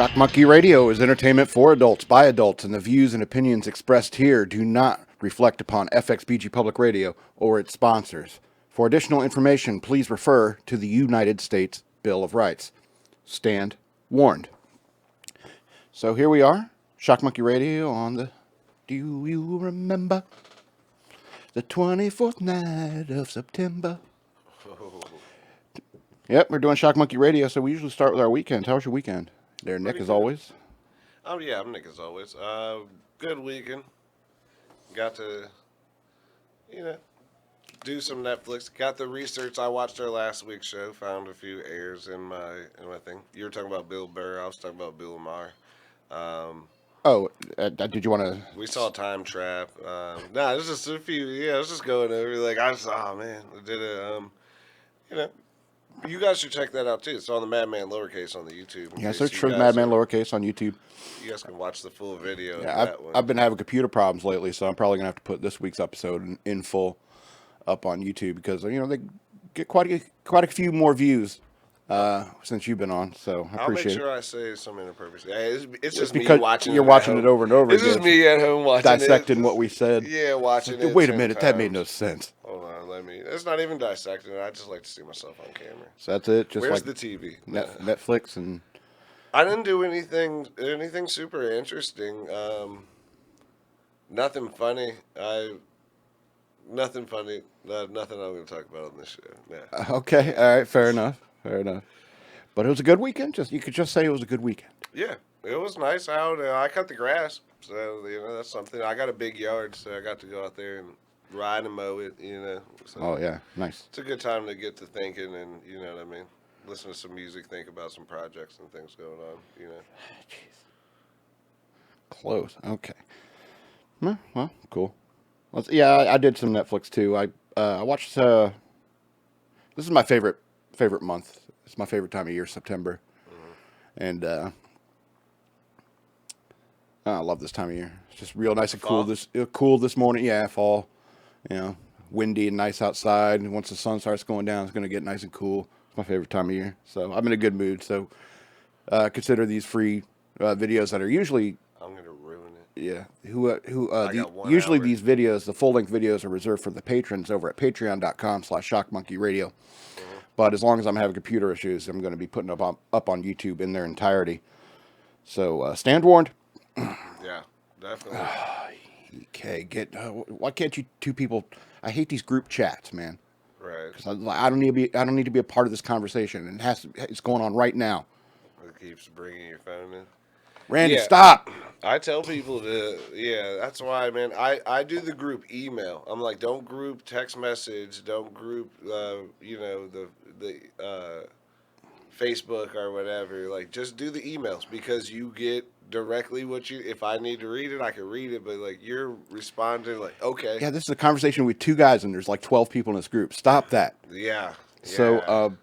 Shock Monkey Radio is entertainment for adults by adults, and the views and opinions expressed here do not reflect upon FXBG Public Radio or its sponsors. For additional information, please refer to the United States Bill of Rights. Stand warned. So here we are, Shock Monkey Radio on the, do you remember, the 24th night of September. Yep, we're doing Shock Monkey Radio, so we usually start with our weekend. How was your weekend? There, Nick, as always. Oh, yeah, I'm Nick as always. Good weekend. Got to, do some Netflix. Got the research. I watched our last week's show. Found a few errors in my thing. You were talking about Bill Burr. I was talking about Bill Maher. Did you want to? We saw Time Trap. Nah, there's just a few. Yeah, I was just going over. Like, I did it. You guys should check that out too. It's on the Madman Lowercase on the YouTube. Yeah, search for Madman Lowercase on YouTube. You guys can watch the full video. Yeah, I've been having computer problems lately, so I'm probably gonna have to put this week's episode in full up on YouTube because they get quite a few more views since you've been on. So I appreciate it. I'll make sure I say some interpurpose. Yeah, it's just because me watching. You're watching it over and over. It's just me at home watching dissecting what we said. Yeah, watching it. Wait a minute, that made no sense. Hold on, it's not even dissecting. I just like to see myself on camera. So that's it. Just Where's like the TV? Netflix and. I didn't do anything super interesting. Nothing funny. Nothing funny. Nothing I'm going to talk about on this show. Yeah. Okay. All right. Fair enough. But it was a good weekend. You could just say it was a good weekend. Yeah, it was nice out. I cut the grass, so that's something. I got a big yard, so I got to go out there and ride and mow it. So oh yeah, nice. It's a good time to get to thinking, and you know what I mean. Listen to some music, think about some projects and things going on. Jeez. Close. Okay. Well, cool. I did some Netflix too. I watched. This is my favorite month. It's my favorite time of year, September, and I love this time of year. It's just real nice and cool. Cool this morning. Yeah, fall. Windy and nice outside. And once the sun starts going down, it's going to get nice and cool. It's my favorite time of year. So I'm in a good mood. So consider these free videos that are usually. I'm going to ruin it. Yeah. Usually these videos, the full-length videos, are reserved for the patrons over at patreon.com/shockmonkeyradio. Mm-hmm. But as long as I'm having computer issues, I'm going to be putting up on YouTube in their entirety. So stand warned. Yeah, definitely. Okay, why can't you two people? I hate these group chats, man. Right. Because I don't need to be a part of this conversation, and it's going on right now. It keeps bringing your phone in. Randy, stop. I tell people that's why, man, I do the group email. I'm like, don't group text message, don't group, the Facebook or whatever. Like, just do the emails because you get directly if I need to read it, I can read it, but like you're responding like, okay. Yeah, this is a conversation with two guys and there's like 12 people in this group. Stop that. Yeah. So,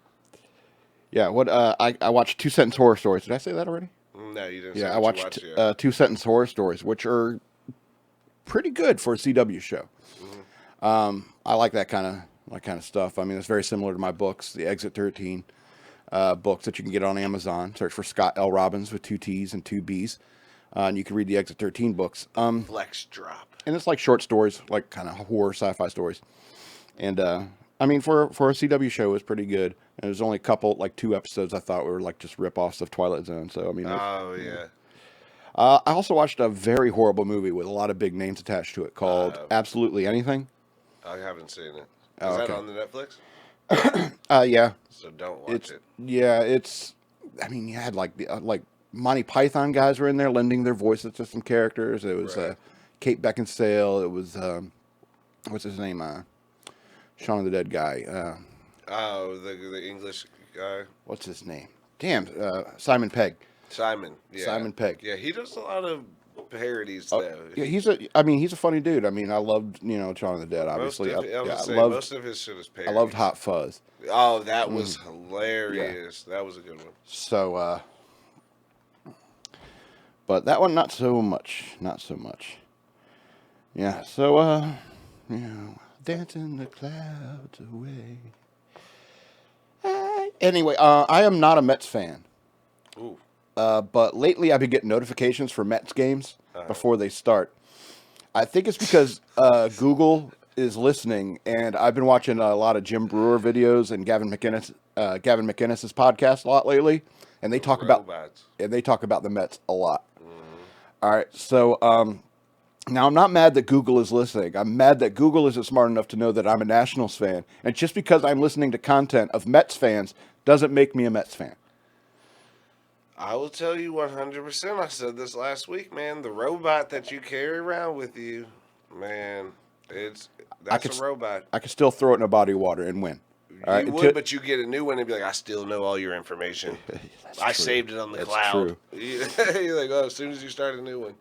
I watched 2 Sentence Horror Stories. Did I say that already? No, you didn't. Yeah, I watched 2 Sentence Horror Stories, which are pretty good for a CW show. Mm-hmm. I like that kind of stuff. I mean, it's very similar to my books, the Exit 13 books that you can get on Amazon. Search for Scott L. Robbins with 2 T's and 2 B's, and you can read the Exit 13 books. Flex drop. And it's like short stories, like kind of horror sci-fi stories. And I mean, for a CW show, it was pretty good. And there's only a couple, like 2 episodes I thought were like just rip-offs of Twilight Zone. So I mean, yeah. I also watched a very horrible movie with a lot of big names attached to it called Absolutely Anything. I haven't seen it. Is that on the Netflix? Yeah. So don't watch it. Yeah, I mean, you had like Monty Python guys were in there lending their voices to some characters. It was Kate Beckinsale. It was what's his name? Shaun of the Dead guy. The English guy. What's his name? Damn, Simon Pegg. Simon. Yeah. Simon Pegg. Yeah, he does a lot of parodies though. Yeah, he's a funny dude. I mean, I loved Shaun of the Dead. Obviously, most of his shit is parodies. I loved Hot Fuzz. Oh, that was hilarious. Yeah. That was a good one. So, but that one not so much. Yeah. So, dancing the clouds away. Anyway, I am not a Mets fan. Ooh. but lately I've been getting notifications for Mets games before they start. I think it's because Google is listening, and I've been watching a lot of Jim Brewer videos and Gavin McInnes's podcast a lot lately, and they talk about Robots. the Mets a lot. All right, so now I'm not mad that Google is listening. I'm mad that Google isn't smart enough to know that I'm a Nationals fan, and just because I'm listening to content of Mets fans doesn't make me a Mets fan. I will tell you 100%. I said this last week, man. The robot that you carry around with you, man, that's a robot. I could still throw it in a body of water and win. All right, You would, but you get a new one and be like, I still know all your information. I saved it on the cloud. True. You're like, oh, as soon as you start a new one.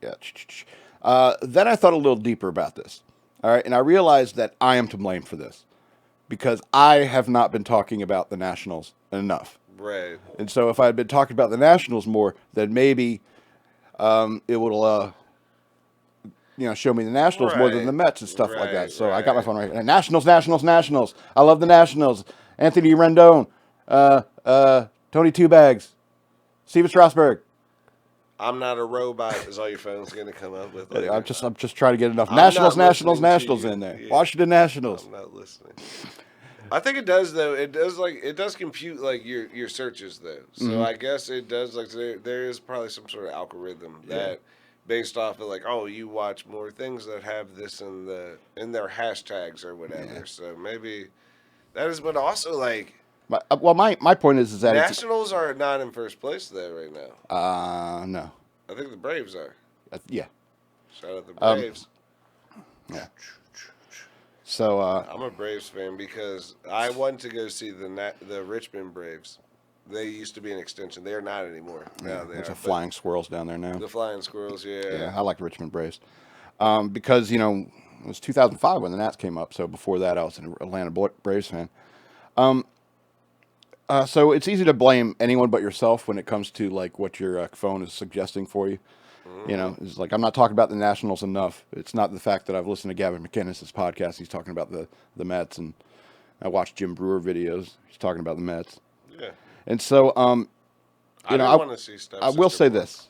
Yeah. Then I thought a little deeper about this. All right, and I realized that I am to blame for this because I have not been talking about the Nationals enough. Right. And so if I had been talking about the Nationals more, then maybe it would show me the Nationals more than the Mets and stuff like that. So I got my phone right here. Nationals. I love the Nationals. Anthony Rendon, Tony Two Bags, Steven Strasburg. I'm not a robot is all your phone's going to come up with. Later. I'm just trying to get enough Nationals in there. Yeah. Washington Nationals. I'm not listening. I think it does though. It does compute like your searches though. So I guess it does like there is probably some sort of algorithm that based off of like, oh, you watch more things that have this in their hashtags or whatever. Yeah. So maybe that is, but also like. My point is that Nationals are not in first place though right now. No. I think the Braves are. Yeah. Shout out the Braves. Yeah. So I'm a Braves fan because I want to go see the Richmond Braves. They used to be an extension. They are not anymore. Now they there's are. Flying Squirrels down there now. The Flying Squirrels, yeah. Yeah, I like the Richmond Braves because it was 2005 when the Nats came up. So before that, I was an Atlanta Braves fan. So it's easy to blame anyone but yourself when it comes to like what your phone is suggesting for you. Mm-hmm. It's like I'm not talking about the Nationals enough. It's not the fact that I've listened to Gavin McInnes's podcast. He's talking about the Mets, and I watched Jim Brewer videos. He's talking about the Mets. Yeah. And so, I want to see stuff. I will say this.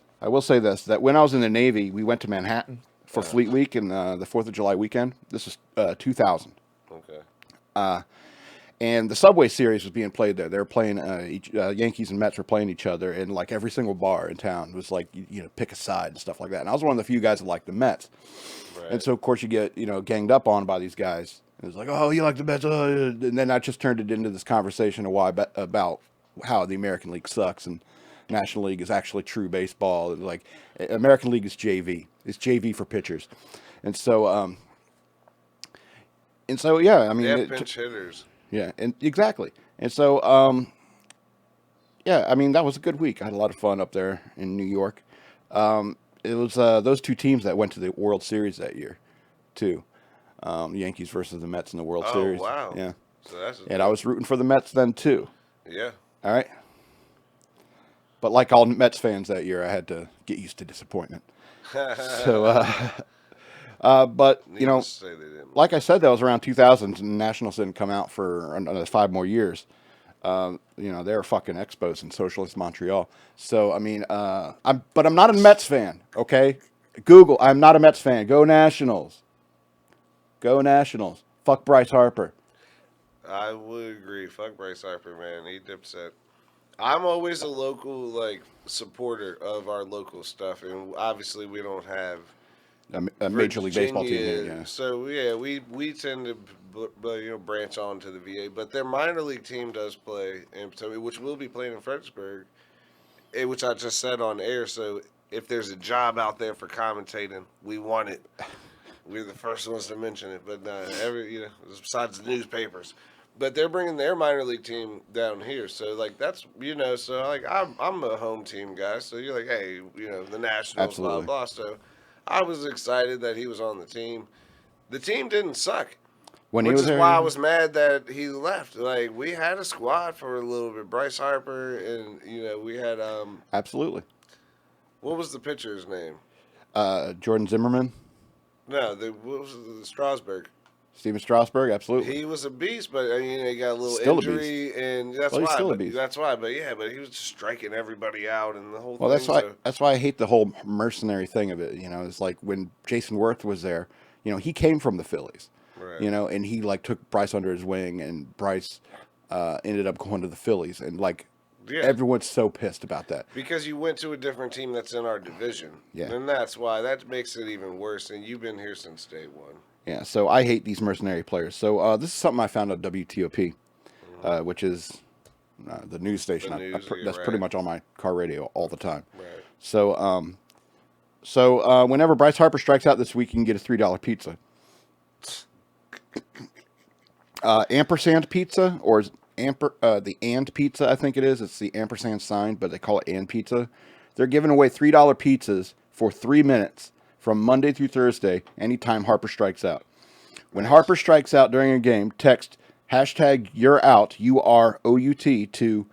That when I was in the Navy, we went to Manhattan for Fleet Week and the 4th of July weekend. This was 2000. Okay. And the Subway Series was being played there. They were playing Yankees and Mets were playing each other, and like every single bar in town was like pick a side and stuff like that. And I was one of the few guys that liked the Mets, and so of course you get ganged up on by these guys. And it's like, oh, you like the Mets, and then I just turned it into this conversation about how the American League sucks and National League is actually true baseball. And like American League is JV. It's JV for pitchers, and so yeah, I mean, they have pinch hitters. Yeah, and exactly. And so, I mean, that was a good week. I had a lot of fun up there in New York. It was those two teams that went to the World Series that year, too. Yankees versus the Mets in the World Series. Oh, wow. Yeah. So I was rooting for the Mets then, too. Yeah. All right. But like all Mets fans that year, I had to get used to disappointment. So, but, like I said, that was around 2000, and the Nationals didn't come out for another 5 more years. They were fucking expos in socialist Montreal. So, I mean, I'm not a Mets fan, okay? Google, I'm not a Mets fan. Go Nationals. Go Nationals. Fuck Bryce Harper. I would agree. Fuck Bryce Harper, man. He dipset. I'm always a local, supporter of our local stuff, and obviously we don't have a Major League Baseball team here, yeah. So yeah, we tend to branch on to the VA, but their minor league team does play, and so which will be playing in Fredericksburg, which I just said on air. So if there's a job out there for commentating, we want it. We're the first ones to mention it, but besides the newspapers. But they're bringing their minor league team down here, so that's so I'm a home team guy. So you're like, hey, the Nationals, Absolutely. blah blah. So I was excited that he was on the team. The team didn't suck, which is why I was mad that he left. Like we had a squad for a little bit. Bryce Harper, and we had Absolutely. What was the pitcher's name? Jordan Zimmerman. No, what was the Strasburg? Steven Strasburg, absolutely. He was a beast, but he got a little Still a injury, and that's Well, he's why. still a But beast. that's why. But yeah, but he was just striking everybody out and the whole Well, thing. So that's why I hate the whole mercenary thing of it. It's like when Jason Worth was there. He came from the Phillies. right. And he like took Bryce under his wing, and Bryce ended up going to the Phillies, and like Yeah. everyone's so pissed about that. Because you went to a different team that's in our division. Yeah. And that's why. That makes it even worse. And you've been here since day one. Yeah, so I hate these mercenary players. So this is something I found on WTOP, which is the news station. The news, That's right. pretty much on my car radio all the time. Right. So whenever Bryce Harper strikes out this week, you can get a $3 pizza. Ampersand pizza, or the and pizza, I think it is. It's the ampersand sign, but they call it and pizza. They're giving away $3 pizzas for 3 minutes from Monday through Thursday, anytime Harper strikes out. When Harper strikes out during a game, text hashtag you're out, UROUT, to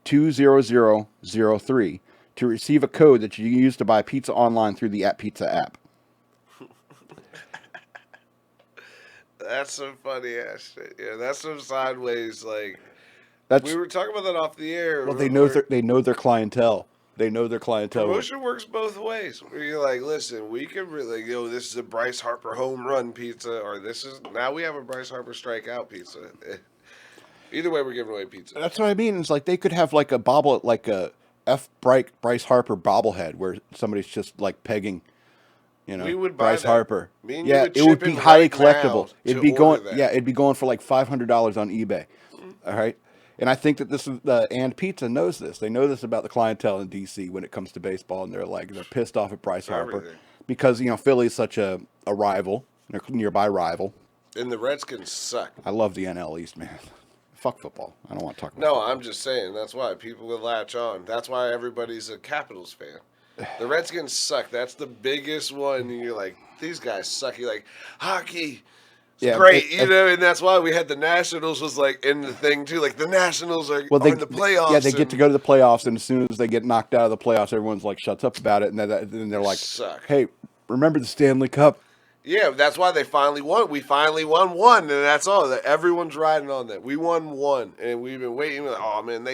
20003 to receive a code that you can use to buy pizza online through the @Pizza app. That's some funny ass shit. Yeah, that's some sideways That's we were talking about that off the air. well, they know their clientele. They know their clientele. Promotion works both ways. Where you're like, listen, we could really this is a Bryce Harper home run pizza, or now we have a Bryce Harper strikeout pizza. Either way, we're giving away pizza. That's what I mean. It's like they could have like a Bryce Harper bobblehead where somebody's just like pegging, We would buy Bryce that. Harper. Me and you Yeah, would it would chip be in highly right now collectible. It'd to be going. order that. Yeah, it'd be going for like $500 on eBay. All right. And I think that this is and Pizza knows this. They know this about the clientele in DC when it comes to baseball, and they're pissed off at Bryce Harper Everything. because Philly's such a rival, a nearby rival. And the Redskins suck. I love the NL East, man. Fuck football. I don't want to talk about. No, football. I'm just saying. That's why people will latch on. That's why everybody's a Capitals fan. The Redskins suck. That's the biggest one. And you're like, these guys suck. You're like, hockey. It's great, and that's why we had the Nationals was like in the thing too. Like the Nationals are in the playoffs. Yeah, they get to go to the playoffs, and as soon as they get knocked out of the playoffs, everyone's like shuts up about it, and then they're like, suck. "Hey, remember the Stanley Cup?" Yeah, that's why they finally won. We finally won one, and that's all. Everyone's riding on that. We won one, and we've been waiting. Like, oh man,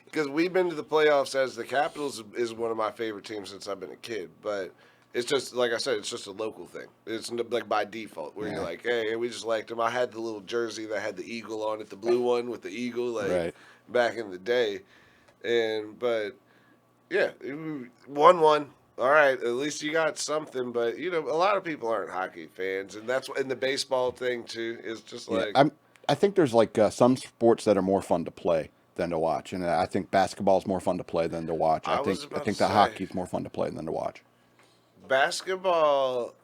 because we've been to the playoffs as the Capitals is one of my favorite teams since I've been a kid, but. It's just, like I said, it's just a local thing. It's like by default, where you're like, hey, we just liked him. I had the little jersey that had the eagle on it, the blue one with the eagle, back in the day. But, yeah, 1-1. All right, at least you got something. But, a lot of people aren't hockey fans. And that's in the baseball thing, too, is just like. I think there's some sports that are more fun to play than to watch. And I think basketball is more fun to play than to watch. I think the hockey is more fun to play than to watch. Basketball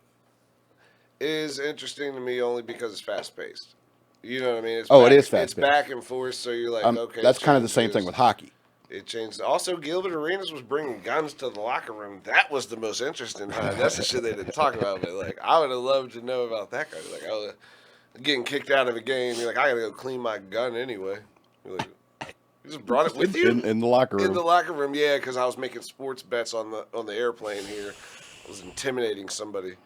is interesting to me only because it's fast paced. You know what I mean? It is fast paced. It's back and forth, so you're like, okay. That's kind of the same thing with hockey. It changed. Also, Gilbert Arenas was bringing guns to the locker room. That was the most interesting part. That's the shit they didn't talk about. But I would have loved to know about that guy. Getting kicked out of a game. You're like, I gotta go clean my gun anyway. You're like, you just brought it with you in the locker room. In the locker room, yeah, because I was making sports bets on the airplane here. I was intimidating somebody.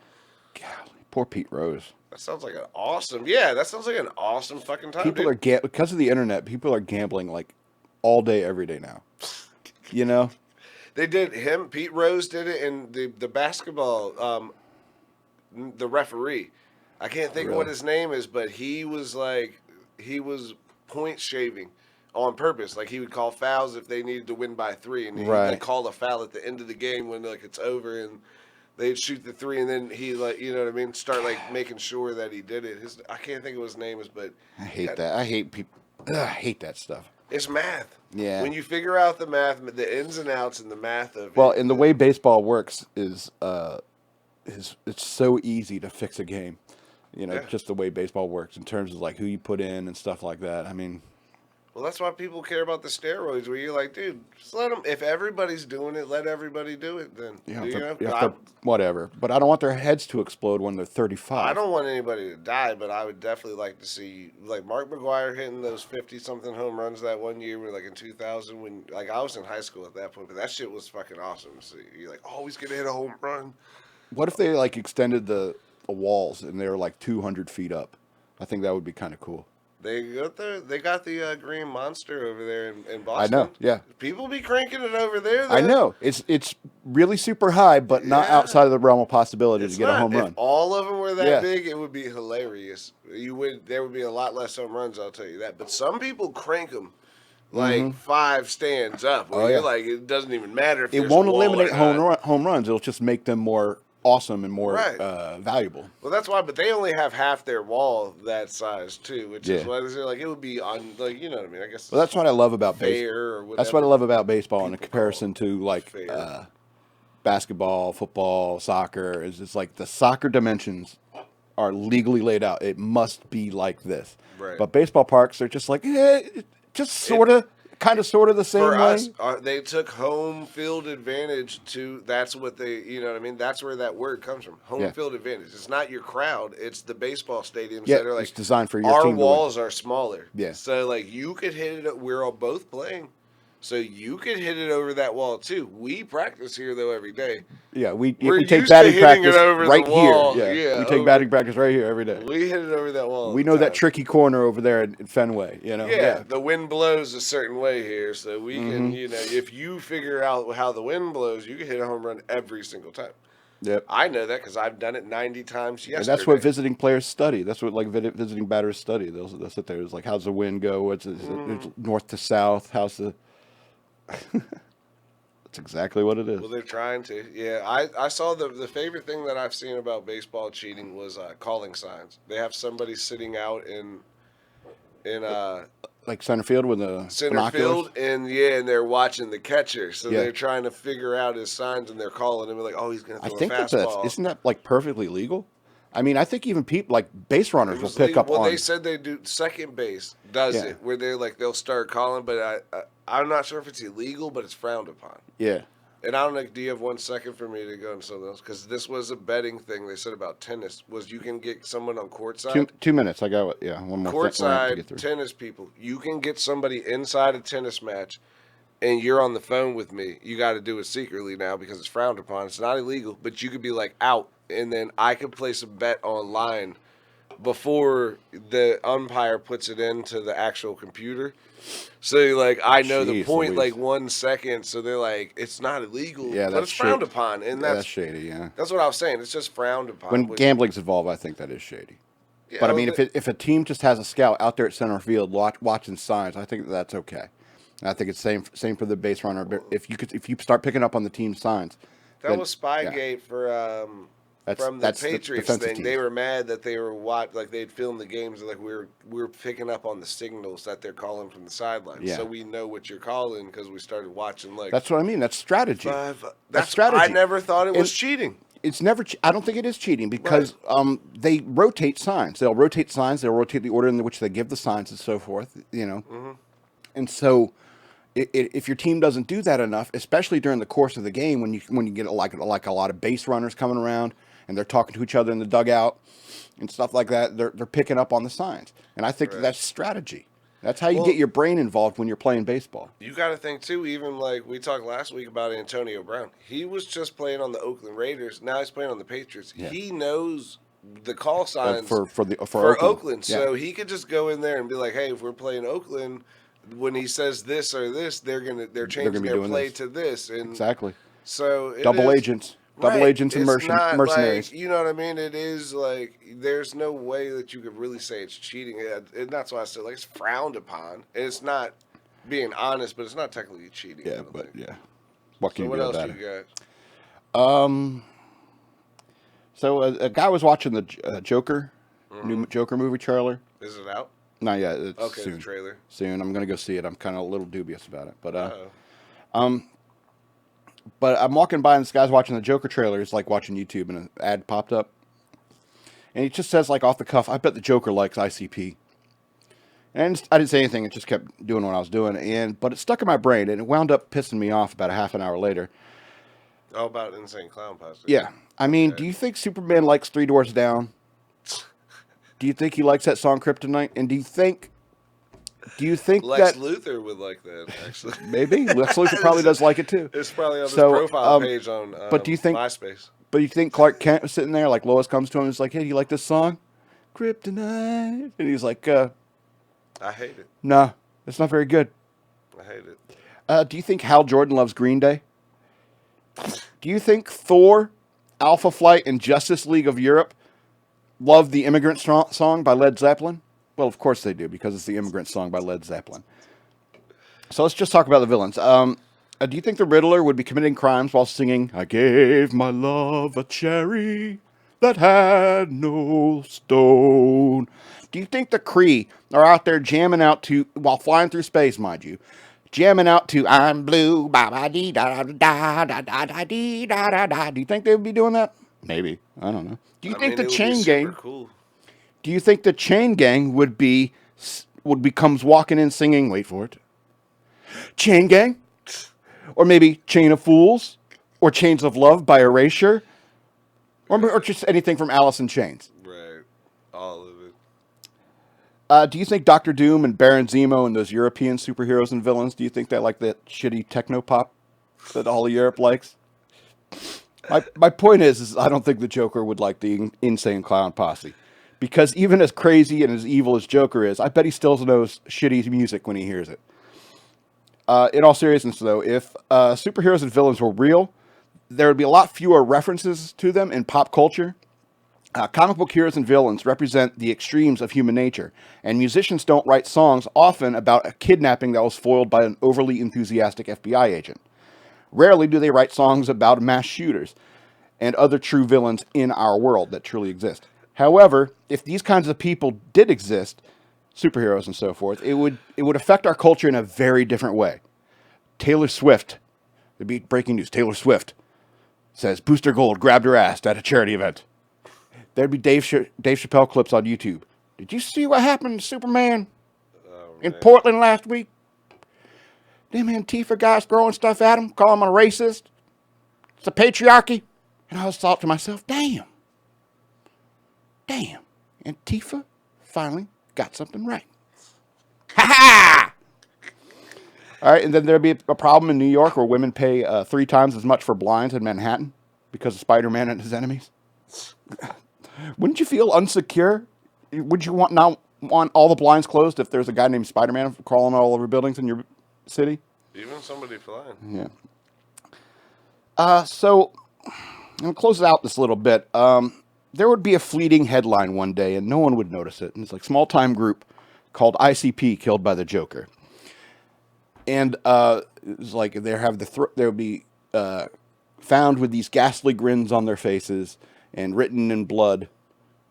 Golly, poor Pete Rose. That sounds like an awesome. Yeah, that sounds like an awesome fucking time. People are because of the internet. People are gambling like all day, every day now. They did him. Pete Rose did it, and the basketball. The referee, I can't think of what his name is, but he was point shaving on purpose. Like he would call fouls if they needed to win by 3, and he'd call a foul at the end of the game when it's over and. They'd shoot the 3, and then he start making sure that he did it. I can't think of what his name is, but I hate that. I hate people. I hate that stuff. It's math. Yeah. When you figure out the math, the ins and outs, and the math of it. And the way baseball works is it's so easy to fix a game. Just the way baseball works in terms of who you put in and stuff like that. I mean. Well, that's why people care about the steroids. Where you're like, dude, just let them. If everybody's doing it, let everybody do it. Then whatever. But I don't want their heads to explode when they're 35. I don't want anybody to die, but I would definitely like to see Mark McGwire hitting those 50-something home runs that one year, in 2000 when I was in high school at that point. But that shit was fucking awesome. So you're like, oh, he's gonna hit a home run. What if they extended the walls and they were 200 feet up? I think that would be kind of cool. They got the Green Monster over there in Boston. I know, yeah. People be cranking it over there. I know. It's really super high, but not outside of the realm of possibility to get a home run. If all of them were that Yeah. big, it would be hilarious. There would be a lot less home runs, I'll tell you that. But some people crank them like 5 stands up. Where you're like, it doesn't even matter if it there's won't a wall eliminate or home runs. It'll just make them more awesome and more valuable. Well, that's why. But they only have half their wall that size too, which is why they're like it would be on like you know what I mean. I guess. Well, that's what I love about baseball. That's what I love about baseball in comparison to like basketball, football, soccer. Is it's like the soccer dimensions are legally laid out. It must be like this. Right. But baseball parks are just like just sort of the same for way. us, they took home field advantage to. That's what they, you know what I mean. That's where that word comes from. Home field advantage. It's not your crowd. It's the baseball stadiums that are like it's designed for your our team. walls are smaller. Yeah. So like you could hit it. We're all both playing, so you could hit it over that wall too. We practice here though every day. Yeah, we We're take used batting to hitting practice it over right the wall. here. Yeah, we take over- batting practice right here every day. We hit it over that wall. We know that tricky corner over there in Fenway. You know. Yeah, the wind blows a certain way here, so we can, you know, if you figure out how the wind blows, you can hit a home run every single time. Yep. I know that because I've done it 90 times yesterday. And that's what visiting players study. That's what like visiting batters study. They'll sit there. It's like, how's the wind go? What's it north to south? How's the? That's exactly what it is. Well, they're trying to. Yeah, I saw the favorite thing that I've seen about baseball cheating was calling signs. They have somebody sitting out in like center field with the center binoculars? field, and they're watching the catcher, so they're trying to figure out his signs, and they're calling him like, oh, he's gonna throw a fastball. Isn't that like perfectly legal? I mean, I think even people like base runners will pick up on. Well, they said they do. Second base does it, where they'll start calling, but I'm not sure if it's illegal, but it's frowned upon. Yeah. And I don't know. Do you have 1 second for me to go into something else? Because this was a betting thing they said about tennis. Was you can get someone on courtside. 2 minutes. I got one more. Courtside tennis people. You can get somebody inside a tennis match, and you're on the phone with me. You got to do it secretly now because it's frowned upon. It's not illegal, but you could be like out, and then I could place a bet online before the umpire puts it into the actual computer. So like I know the point like 1 second, so they're like it's not illegal, but it's frowned upon, and that's shady. Yeah, that's what I was saying. It's just frowned upon. When gambling's involved, I think that is shady. Yeah, but I mean, if a team just has a scout out there at center field watching signs, I think that's okay. And I think it's same for the base runner. But if you start picking up on the team signs, that was Spygate for. From the Patriots thing, team. They were mad that they were like they'd filmed the games. Like we're picking up on the signals that they're calling from the sidelines, so we know what you're calling because we started watching. Like that's what I mean. That's strategy. That's strategy. I never thought it was cheating. It's never. I don't think it is cheating because they rotate signs. They'll rotate signs. They'll rotate the order in which they give the signs and so forth. You know, and so. If your team doesn't do that enough, especially during the course of the game, when you get like a lot of base runners coming around and they're talking to each other in the dugout and stuff like that, they're picking up on the signs, and I think that's strategy. That's how you get your brain involved when you're playing baseball. You got to think too. Even like we talked last week about Antonio Brown, he was just playing on the Oakland Raiders. Now he's playing on the Patriots. Yeah. He knows the call signs for Oakland. So he could just go in there and be like, "Hey, if we're playing Oakland." When he says this or this, they're changing their play to this, and exactly. So double agents and mercenaries. Like, you know what I mean? It is like there's no way that you could really say it's cheating, and that's why I said like it's frowned upon. And it's not being honest, but it's not technically cheating. Yeah, but what can you do about it? What else you got? So a guy was watching the Joker, new Joker movie trailer. Is it out? Not yet. It's okay, soon. the trailer. Soon. I'm gonna go see it. I'm kind of a little dubious about it, but but I'm walking by and this guy's watching the Joker trailer. It's like watching YouTube, and an ad popped up, and he just says like off the cuff, "I bet the Joker likes ICP." And I didn't say anything. It just kept doing what I was doing, but it stuck in my brain, and it wound up pissing me off about a half an hour later. Oh, about Insane Clown Posse. Yeah, I mean, do you think Superman likes Three Doors Down? Do you think he likes that song Kryptonite? And do you think Lex that Luthor would like that? Actually, maybe Lex Luthor probably does like it too. It's probably on his profile page on but do you think, MySpace. But you think Clark Kent was sitting there, like Lois comes to him and is like, "Hey, do you like this song?" kryptonite. And he's like, I hate it. nah, it's not very good. I hate it. Do you think Hal Jordan loves Green Day? Do you think Thor, Alpha Flight, and Justice League of Europe love the Immigrant Song by Led Zeppelin? Well, of course they do, because it's the Immigrant Song by Led Zeppelin. So let's just talk about the villains. Do you think the Riddler would be committing crimes while singing, I gave my love a cherry that had no stone? Do you think the Kree are out there jamming out to, while flying through space, mind you, jamming out to I'm blue, ba ba dee da da da da da dee da da da? Do you think they would be doing that? Maybe. I don't know. Do you I think mean, the it would be Chain super Gang? cool. Do you think the Chain Gang would comes walking in singing? Wait for it. Chain Gang, or maybe Chain of Fools, or Chains of Love by Erasure, or just anything from Alice in Chains. Right. All of it. Do you think Doctor Doom and Baron Zemo and those European superheroes and villains, do you think they like that shitty techno pop that all of Europe likes? My point is I don't think the Joker would like the insane clown posse. Because even as crazy and as evil as Joker is, I bet he still knows shitty music when he hears it. In all seriousness, though, if superheroes and villains were real, there would be a lot fewer references to them in pop culture. Comic book heroes and villains represent the extremes of human nature, and musicians don't write songs often about a kidnapping that was foiled by an overly enthusiastic FBI agent. Rarely do they write songs about mass shooters and other true villains in our world that truly exist. However, if these kinds of people did exist, superheroes and so forth, it would affect our culture in a very different way. Taylor Swift, it'd be breaking news, Taylor Swift says Booster Gold grabbed her ass at a charity event. There'd be Dave Chappelle clips on YouTube. Did you see what happened to Superman in Portland last week? Them Antifa guys throwing stuff at him, calling him a racist. It's a patriarchy. And I was thought to myself, damn, Antifa finally got something right. Ha ha! All right, and then there'd be a problem in New York where women pay 3 times as much for blinds in Manhattan because of Spider-Man and his enemies. Wouldn't you feel insecure? Would you not want all the blinds closed if there's a guy named Spider-Man crawling all over buildings in your city? Even somebody flying. Yeah. So, I'm going to close out this little bit. There would be a fleeting headline one day, and no one would notice it. And it's like small-time group called ICP killed by the Joker. And it's like they'll be found with these ghastly grins on their faces, and written in blood,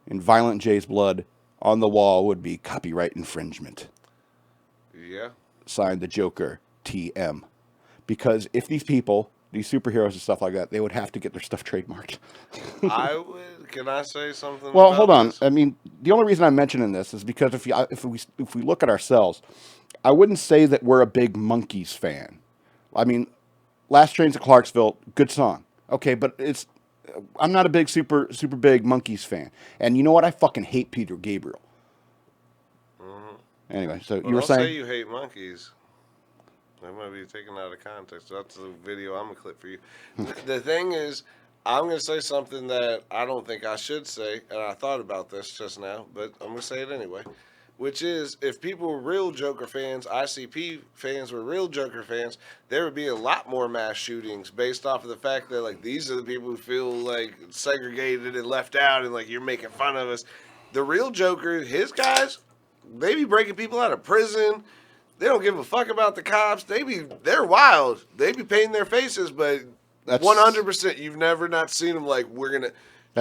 in Violent J's blood, on the wall would be copyright infringement. Yeah. Signed the Joker, TM. Because if these people, these superheroes and stuff like that, they would have to get their stuff trademarked. Can I say something? Well, about hold on. this? I mean, the only reason I'm mentioning this is because if we look at ourselves, I wouldn't say that we're a big Monkees fan. I mean, Last Train to Clarksville, good song. Okay, but I'm not a big super big Monkees fan. And you know what? I fucking hate Peter Gabriel. Mm-hmm. Anyway, so Well, you were don't saying say you hate monkeys. That might be taken out of context. That's the video I'm gonna clip for you. The thing is, I'm gonna say something that I don't think I should say, and I thought about this just now, but I'm gonna say it anyway. Which is, if people were real Joker fans, ICP fans were real Joker fans, there would be a lot more mass shootings based off of the fact that, like, these are the people who feel, like, segregated and left out and, like, you're making fun of us. The real Joker, his guys, they be breaking people out of prison. They don't give a fuck about the cops. They're wild. They be painting their faces, but 100%, you've never not seen them like,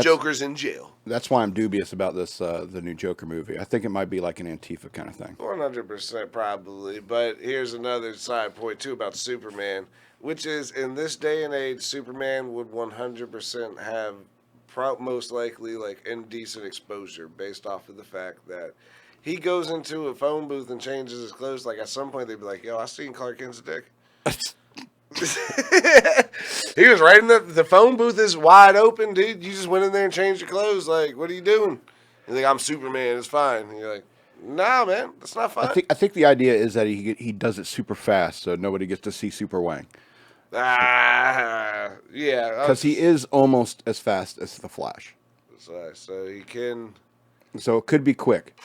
Joker's in jail. That's why I'm dubious about this, the new Joker movie. I think it might be like an Antifa kind of thing. 100% probably. But here's another side point, too, about Superman, which is, in this day and age, Superman would 100% have most likely, like, indecent exposure based off of the fact that he goes into a phone booth and changes his clothes. Like, at some point, they'd be like, yo, I seen Clark Kent's dick. He was right in the phone booth is wide open, dude. You just went in there and changed your clothes. Like, what are you doing? He's like, I'm Superman. It's fine. And you're like, nah, man, that's not fine. I think the idea is that he does it super fast, so nobody gets to see Super Wang. Yeah. Because he is almost as fast as the Flash. So he can. So it could be quick.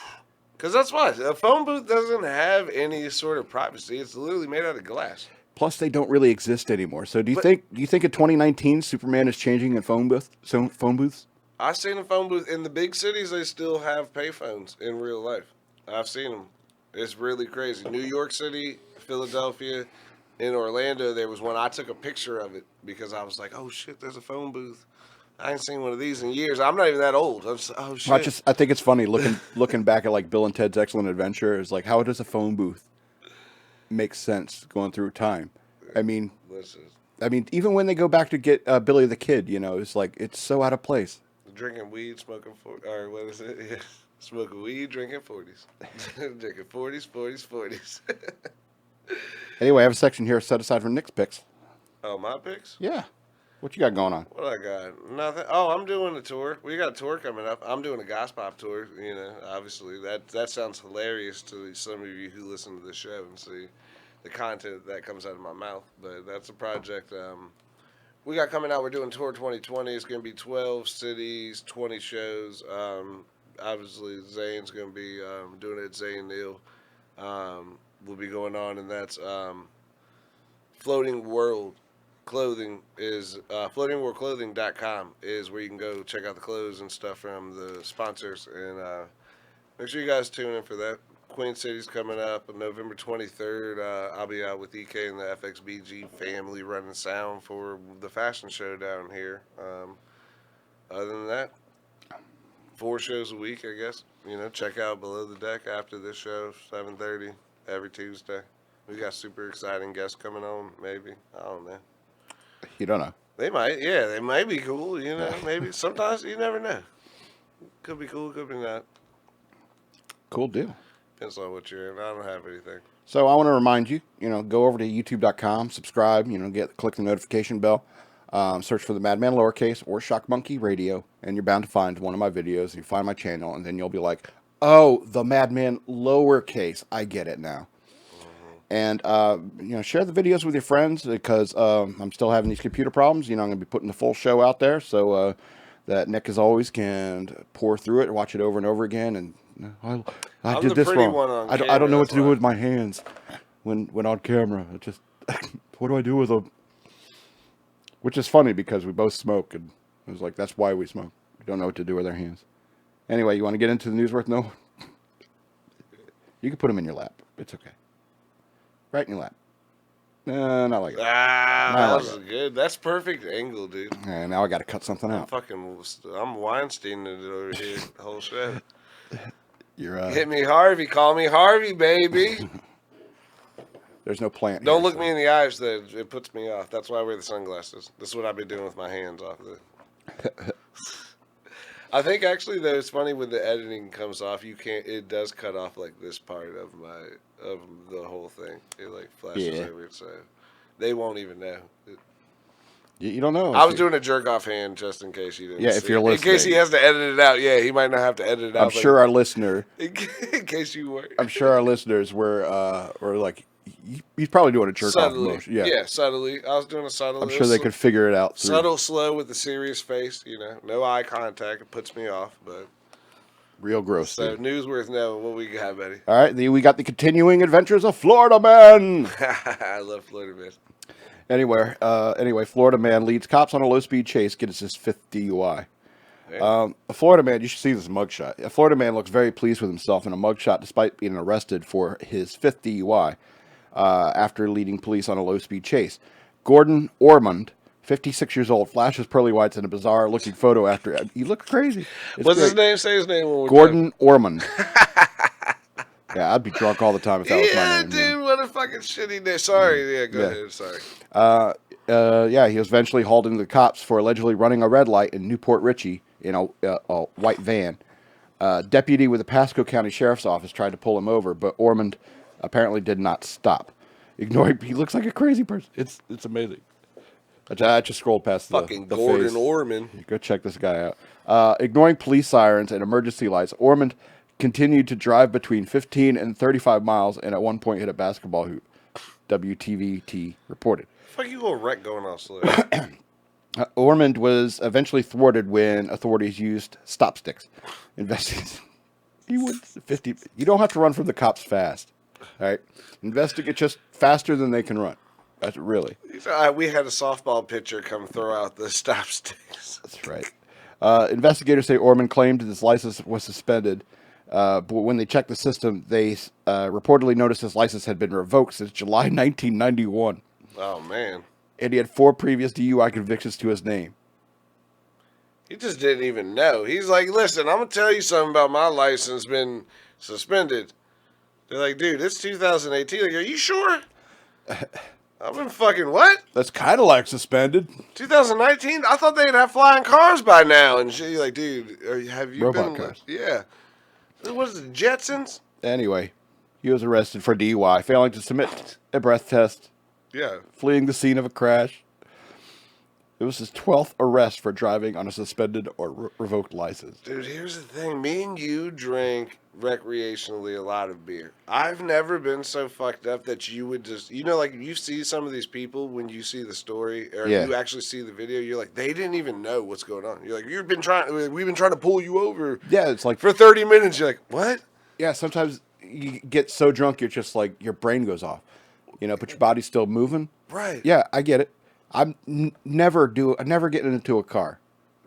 Because that's why a phone booth doesn't have any sort of privacy. It's literally made out of glass. Plus, they don't really exist anymore. So do you But- think in 2019 Superman is changing in phone booths? I've seen a phone booth in the big cities. They still have payphones in real life. I've seen them. It's really crazy. New York City, Philadelphia, in Orlando, there was one. I took a picture of it because I was like, "Oh shit, there's a phone booth." I ain't seen one of these in years. I'm not even that old. I'm just, oh shit. I think it's funny looking back at like Bill and Ted's Excellent Adventure. Is like, how does a phone booth make sense going through time? I mean, Listen, even when they go back to get Billy the Kid, it's like it's so out of place. drinking weed, or what is it? Yeah. Smoking weed, drinking 40s. Drinking 40s. Anyway, I have a section here set aside for Nick's picks. Oh, my picks? Yeah, what you got going on? What I got? Nothing. Oh, I'm doing a tour. We got a tour coming up. I'm doing a gospel pop tour. Obviously that sounds hilarious to some of you who listen to the show and see the content that comes out of my mouth. But that's a project we got coming out. We're doing Tour 2020. It's going to be 12 cities, 20 shows. Obviously, Zane's going to be doing it at Zane Neal. Will be going on, and that's Floating World Clothing is floatingworldclothing.com is where you can go check out the clothes and stuff from the sponsors. And make sure you guys tune in for that. Queen City's coming up on November 23rd. I'll be out with EK and the FXBG family running sound for the fashion show down here. Other than that, 4 shows a week, I guess. Check out Below the Deck after this show, 7:30 every Tuesday. We got super exciting guests coming on, maybe. I don't know. You don't know. They might be cool, maybe. Sometimes you never know. Could be cool, could be not. Cool deal. Depends on what you're in. I don't have anything. So I want to remind you, go over to youtube.com, subscribe, click the notification bell, search for the Madman Lowercase or Shock Monkey Radio, and you're bound to find one of my videos. You find my channel, and then you'll be like, oh, the Madman Lowercase. I get it now. And, share the videos with your friends because I'm still having these computer problems. I'm going to be putting the full show out there so that Nick, as always, can pour through it, watch it over and over again. And I did this wrong. I don't know what to do with my hands when on camera. It just, what do I do with them? Which is funny because we both smoke. And I was like, that's why we smoke. We don't know what to do with our hands. Anyway, you want to get into the news worth knowing? You can put them in your lap. It's okay. Right in your lap. Not like that. That was good. That's perfect angle, dude. And now I got to cut something out. I'm Weinsteining it over here the whole show. You're hit me Harvey. Call me Harvey, baby. There's no plant. Don't look me in the eyes, though. It puts me off. That's why I wear the sunglasses. This is what I've been doing with my hands off the. I think actually though it's funny when the editing comes off, it does cut off like this part of the whole thing. It like flashes over it, so they won't even know. You don't know. I was doing a jerk off hand just in case you didn't. Yeah, if you're listening. In case he has to edit it out. Yeah, he might not have to edit it out. I'm sure our listener. In case you were. I'm sure our listeners were like, he's probably doing a jerk off motion. Yeah, subtly. I was doing a subtle. I'm sure they could figure it out. Subtle, slow with a serious face. No eye contact. It puts me off, but real gross. So news worth knowing. What we got, buddy? All right, we got the continuing adventures of Florida Man. I love Florida Man. Anyway, Florida man leads cops on a low-speed chase, gets his 5th DUI. A Florida man, you should see this mugshot. A Florida man looks very pleased with himself in a mugshot despite being arrested for his 5th DUI after leading police on a low-speed chase. Gordon Ormond, 56 years old, flashes pearly whites in a bizarre-looking photo after... He looks crazy. What's his name? Say his name one more Gordon Ormond. Yeah, I'd be drunk all the time if that was my name. Yeah, dude, what a fucking shitty name. Sorry, go ahead, sorry. He was eventually hauled into the cops for allegedly running a red light in Newport Richey in a white van. Deputy with the Pasco County Sheriff's Office tried to pull him over, but Ormond apparently did not stop. He looks like a crazy person. It's amazing. I just scrolled past the Gordon face. Ormond. Go check this guy out. Ignoring police sirens and emergency lights, Ormond continued to drive between 15 and 35 miles and at one point hit a basketball hoop. WTVT reported. Fuck you gonna wreck going off slow? Ormond was eventually thwarted when authorities used stop sticks. He would 50. You don't have to run from the cops fast. All right, investigate just faster than they can run. That's really. We had a softball pitcher come throw out the stop sticks. That's right. Investigators say Orman claimed his license was suspended, but when they checked the system, they reportedly noticed his license had been revoked since July 1991. Oh, man. And he had 4 previous DUI convictions to his name. He just didn't even know. He's like, listen, I'm going to tell you something about my license been suspended. They're like, dude, it's 2018. Like, are you sure? I've been fucking what? That's kind of like suspended. 2019? I thought they'd have flying cars by now. And she's like, dude, have you Robot been... cars. Yeah. What is it, Jetsons? Anyway, he was arrested for DUI, failing to submit a breath test, Yeah. fleeing the scene of a crash. It was his 12th arrest for driving on a suspended or revoked license. Dude, here's the thing. Me and you drink recreationally a lot of beer. I've never been so fucked up that you would just, like you see some of these people when you see the story or Yeah. you actually see the video, you're like, they didn't even know what's going on. You're like, we've been trying to pull you over Yeah, it's like, for 30 minutes. You're like, what? yeah, sometimes you get so drunk, you're just like, your brain goes off, but your body's still moving. Right. Yeah, I get it. I never get into a car.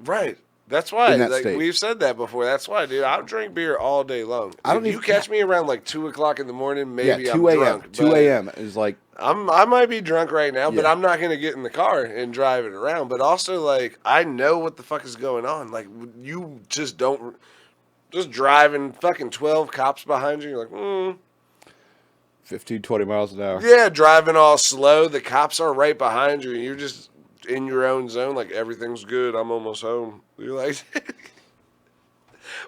Right. That's why. In that Like state. we've said that before. That's why, dude. I'll drink beer all day long. I don't if you even- catch me around like 2:00 in the morning, maybe Yeah, I'm 2 a.m. drunk. 2 but a.m. is like, I might be drunk right now, but Yeah. I'm not gonna get in the car and drive it around. But also, like, I know what the fuck is going on. Like, you just don't just driving fucking 12 cops behind you. You're like, 15, 20 miles an hour. yeah, driving all slow. The cops are right behind you, and you're just in your own zone. Like everything's good. I'm almost home. You're like,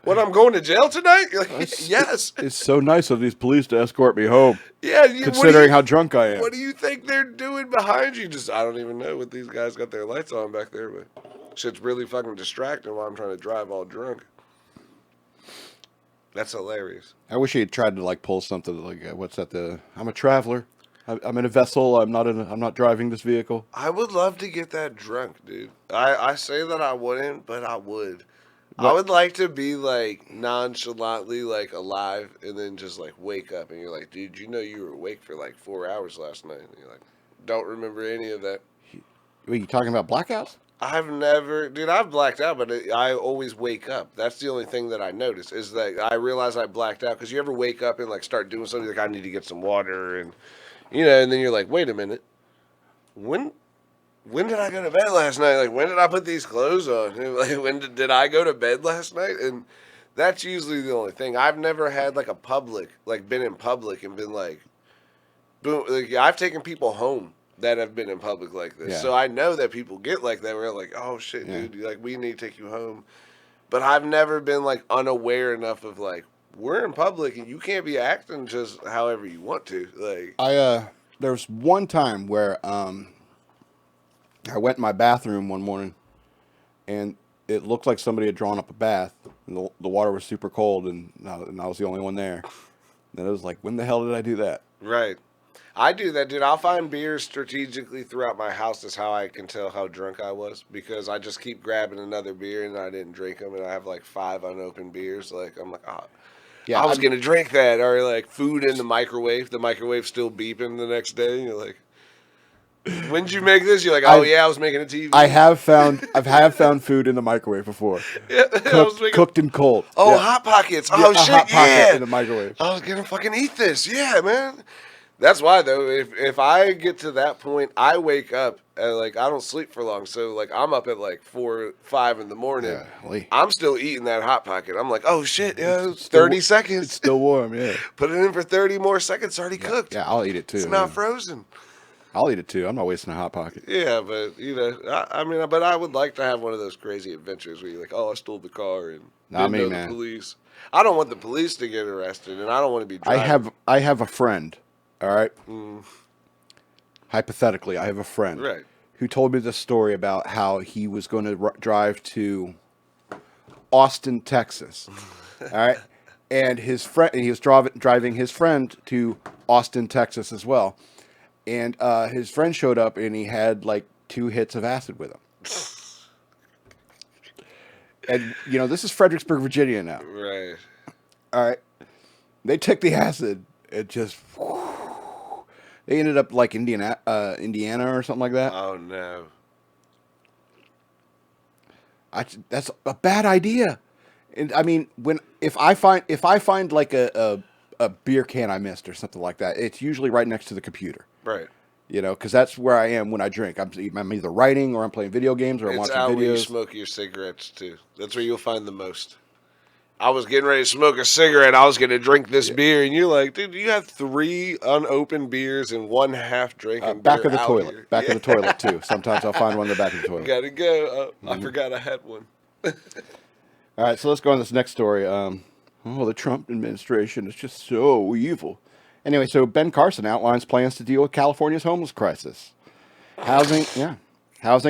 what? I'm going to jail tonight? You're like, yes. It's so nice of these police to escort me home, Yeah. considering how drunk I am. What do you think they're doing behind you? I don't even know what these guys got their lights on back there, but shit's really fucking distracting while I'm trying to drive all drunk. That's hilarious. I wish he had tried to like pull something like, what's that? I'm a traveler. I'm in a vessel. I'm not driving this vehicle. I would love to get that drunk, dude. I say that I wouldn't, but I would. I What? would like to be like nonchalantly like alive and then just like wake up and you're like, dude, you were awake for like 4 hours last night. And you're like, don't remember any of that. Wait, you talking about blackouts? I've blacked out, but I always wake up. That's the only thing that I notice is that I realize I blacked out because you ever wake up and like start doing something like I need to get some water and and then you're like, wait a minute, when did I go to bed last night? Like when did I put these clothes on? Like when did I go to bed last night? And that's usually the only thing. I've never had like been in public and been like, boom. Like, I've taken people home that have been in public like this. Yeah. So I know that people get like that. We're like, oh shit, Yeah. dude, like we need to take you home. But I've never been like unaware enough of like we're in public and you can't be acting just however you want to. Like There was one time where I went in my bathroom one morning, and it looked like somebody had drawn up a bath, and the water was super cold, and I was the only one there. And it was like, when the hell did I do that? right. I do that, dude. I'll find beers strategically throughout my house. That's how I can tell how drunk I was because I just keep grabbing another beer and I didn't drink them, and I have like 5 unopened beers. Like I'm like, oh, Yeah, I was gonna drink that, or like food in the microwave. The microwave's still beeping the next day. And you're like, when did you make this? You're like, oh yeah, I was making a TV. I have found food in the microwave before, Yeah, I was making. cooked and cold. Oh, Yeah. Hot Pockets. Yeah, Oh a shit, Hot Pocket yeah. in the microwave. I was gonna fucking eat this. Yeah, man. That's why though. If I get to that point, I wake up and like I don't sleep for long. So like I'm up at like 4, 5 in the morning. Yeah, Lee. I'm still eating that Hot Pocket. I'm like, oh shit, yeah, It's still- 30 seconds. It's still warm. Yeah. Put it in for 30 more seconds. It's already cooked. Yeah, I'll eat it too. It's not yeah. frozen. I'll eat it too. I'm not wasting a Hot Pocket. Yeah, but but I would like to have one of those crazy adventures where you're like, oh, I stole the car and Not didn't me, know man. the police. I don't want the police to get arrested, and I don't want to be driving. I have a friend. All right. Hypothetically, I have a friend Right. who told me this story about how he was going to drive to Austin, Texas. All right. And he was driving his friend to Austin, Texas as well. And his friend showed up and he had like 2 hits of acid with him. And, this is Fredericksburg, Virginia now. Right. All right. They took the acid. It just. They ended up like Indiana or something like that. Oh no. That's a bad idea. And I mean, if I find like a beer can I missed or something like that, it's usually right next to the computer. Right. You know, because that's where I am when I drink. I'm either writing or I'm playing video games or I'm It's watching out where you videos. smoke your cigarettes too. That's where you'll find the most. I was getting ready to smoke a cigarette. I was going to drink this beer, and you're like, dude, you have 3 unopened beers and 1 half drinking Back beer of the out toilet. here. Back of the toilet too. Sometimes I'll find one in the back of the toilet. Gotta go. I forgot I had one. All right, so let's go on this next story. The Trump administration is just so evil. Anyway, so Ben Carson outlines plans to deal with California's homeless crisis. Housing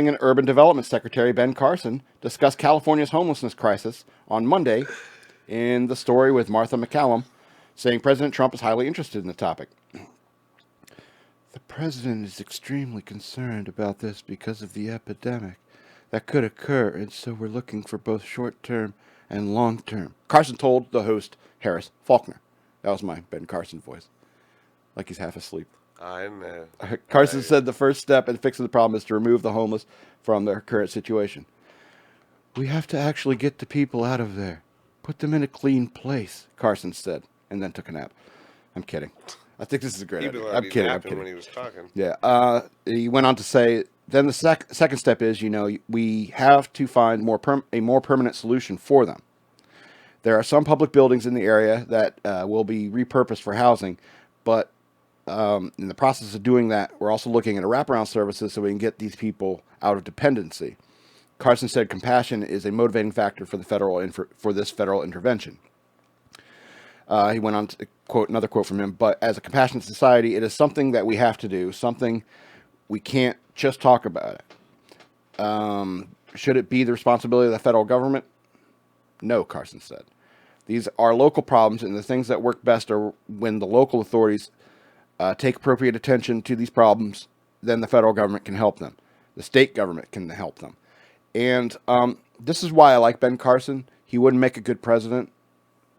and Urban Development Secretary Ben Carson discussed California's homelessness crisis on Monday in the story with Martha McCallum, saying President Trump is highly interested in the topic. The president is extremely concerned about this because of the epidemic that could occur, and so we're looking for both short-term and long-term. Carson told the host, Harris Faulkner. That was my Ben Carson voice. Like he's half asleep. I know. Carson said the first step in fixing the problem is to remove the homeless from their current situation. We have to actually get the people out of there. Put them in a clean place, Carson said, and then took a nap. I'm kidding. I think this is a great idea. I'm kidding. When he was talking. Yeah. He went on to say, then the second step is, we have to find a more permanent solution for them. There are some public buildings in the area that will be repurposed for housing, but in the process of doing that, we're also looking at wraparound services so we can get these people out of dependency. Carson said compassion is a motivating factor for this federal intervention. He went on to quote another quote from him, but as a compassionate society, it is something that we have to do, something we can't just talk about it. Should it be the responsibility of the federal government? No, Carson said. These are local problems, and the things that work best are when the local authorities take appropriate attention to these problems, then the federal government can help them. The state government can help them. And this is why I like Ben Carson. He wouldn't make a good president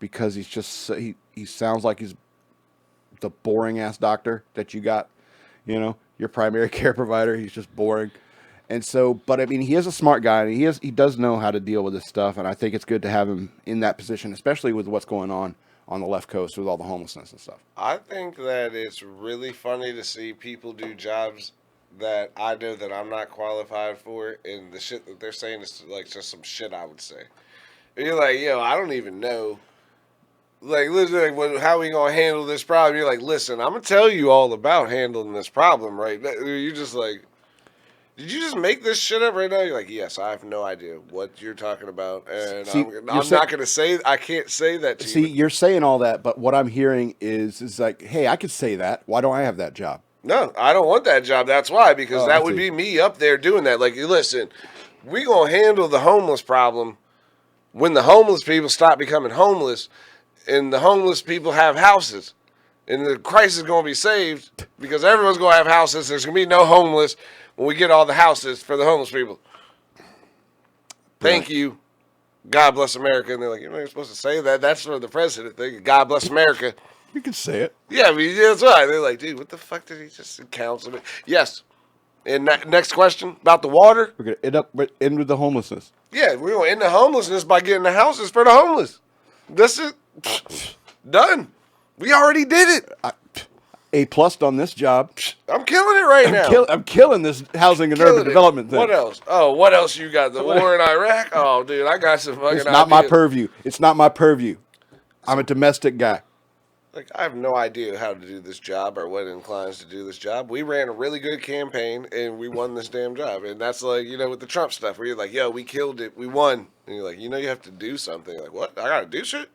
because he's just he sounds like he's the boring ass doctor that you got, your primary care provider. He's just boring. And so, but I mean, he is a smart guy, and he does know how to deal with this stuff. And I think it's good to have him in that position, especially with what's going on the left coast with all the homelessness and stuff. I think that it's really funny to see people do jobs that I know that I'm not qualified for, and the shit that they're saying is like just some shit I would say. And you're like, I don't even know. Like, listen, how we gonna handle this problem? You're like, listen, I'm gonna tell you all about handling this problem, right? You're just like, did you just make this shit up right now? You're like, yes, I have no idea what you're talking about, and I'm not gonna say. I can't say that to you. See, you're saying all that, but what I'm hearing is like, hey, I could say that. Why don't I have that job? No, I don't want that job. That's why, because that would be me up there doing that. Like, listen, we gonna handle the homeless problem when the homeless people stop becoming homeless, and the homeless people have houses, and the crisis is gonna be saved because everyone's gonna have houses. There's gonna be no homeless when we get all the houses for the homeless people. Thank you. God bless America. And they're like, you're not supposed to say that. That's for the president thing. God bless America. You can say it. Yeah, I mean, that's right. They're like, dude, what the fuck did he just counsel me? Yes. And next question about the water. We're going to end with the homelessness. Yeah, we're going to end the homelessness by getting the houses for the homeless. That's it. Done. We already did it. A+ on this job. I'm killing it right now. I'm killing this housing and urban development thing. What else? Oh, what else you got? The war in Iraq? Oh, dude, I got some fucking It's not my purview. It's not my purview. I'm a domestic guy. Like, I have no idea how to do this job or what inclines to do this job. We ran a really good campaign, and we won this damn job. And that's like, with the Trump stuff, where you're like, yo, we killed it. We won. And you're like, you have to do something. You're like, what? I got to do shit?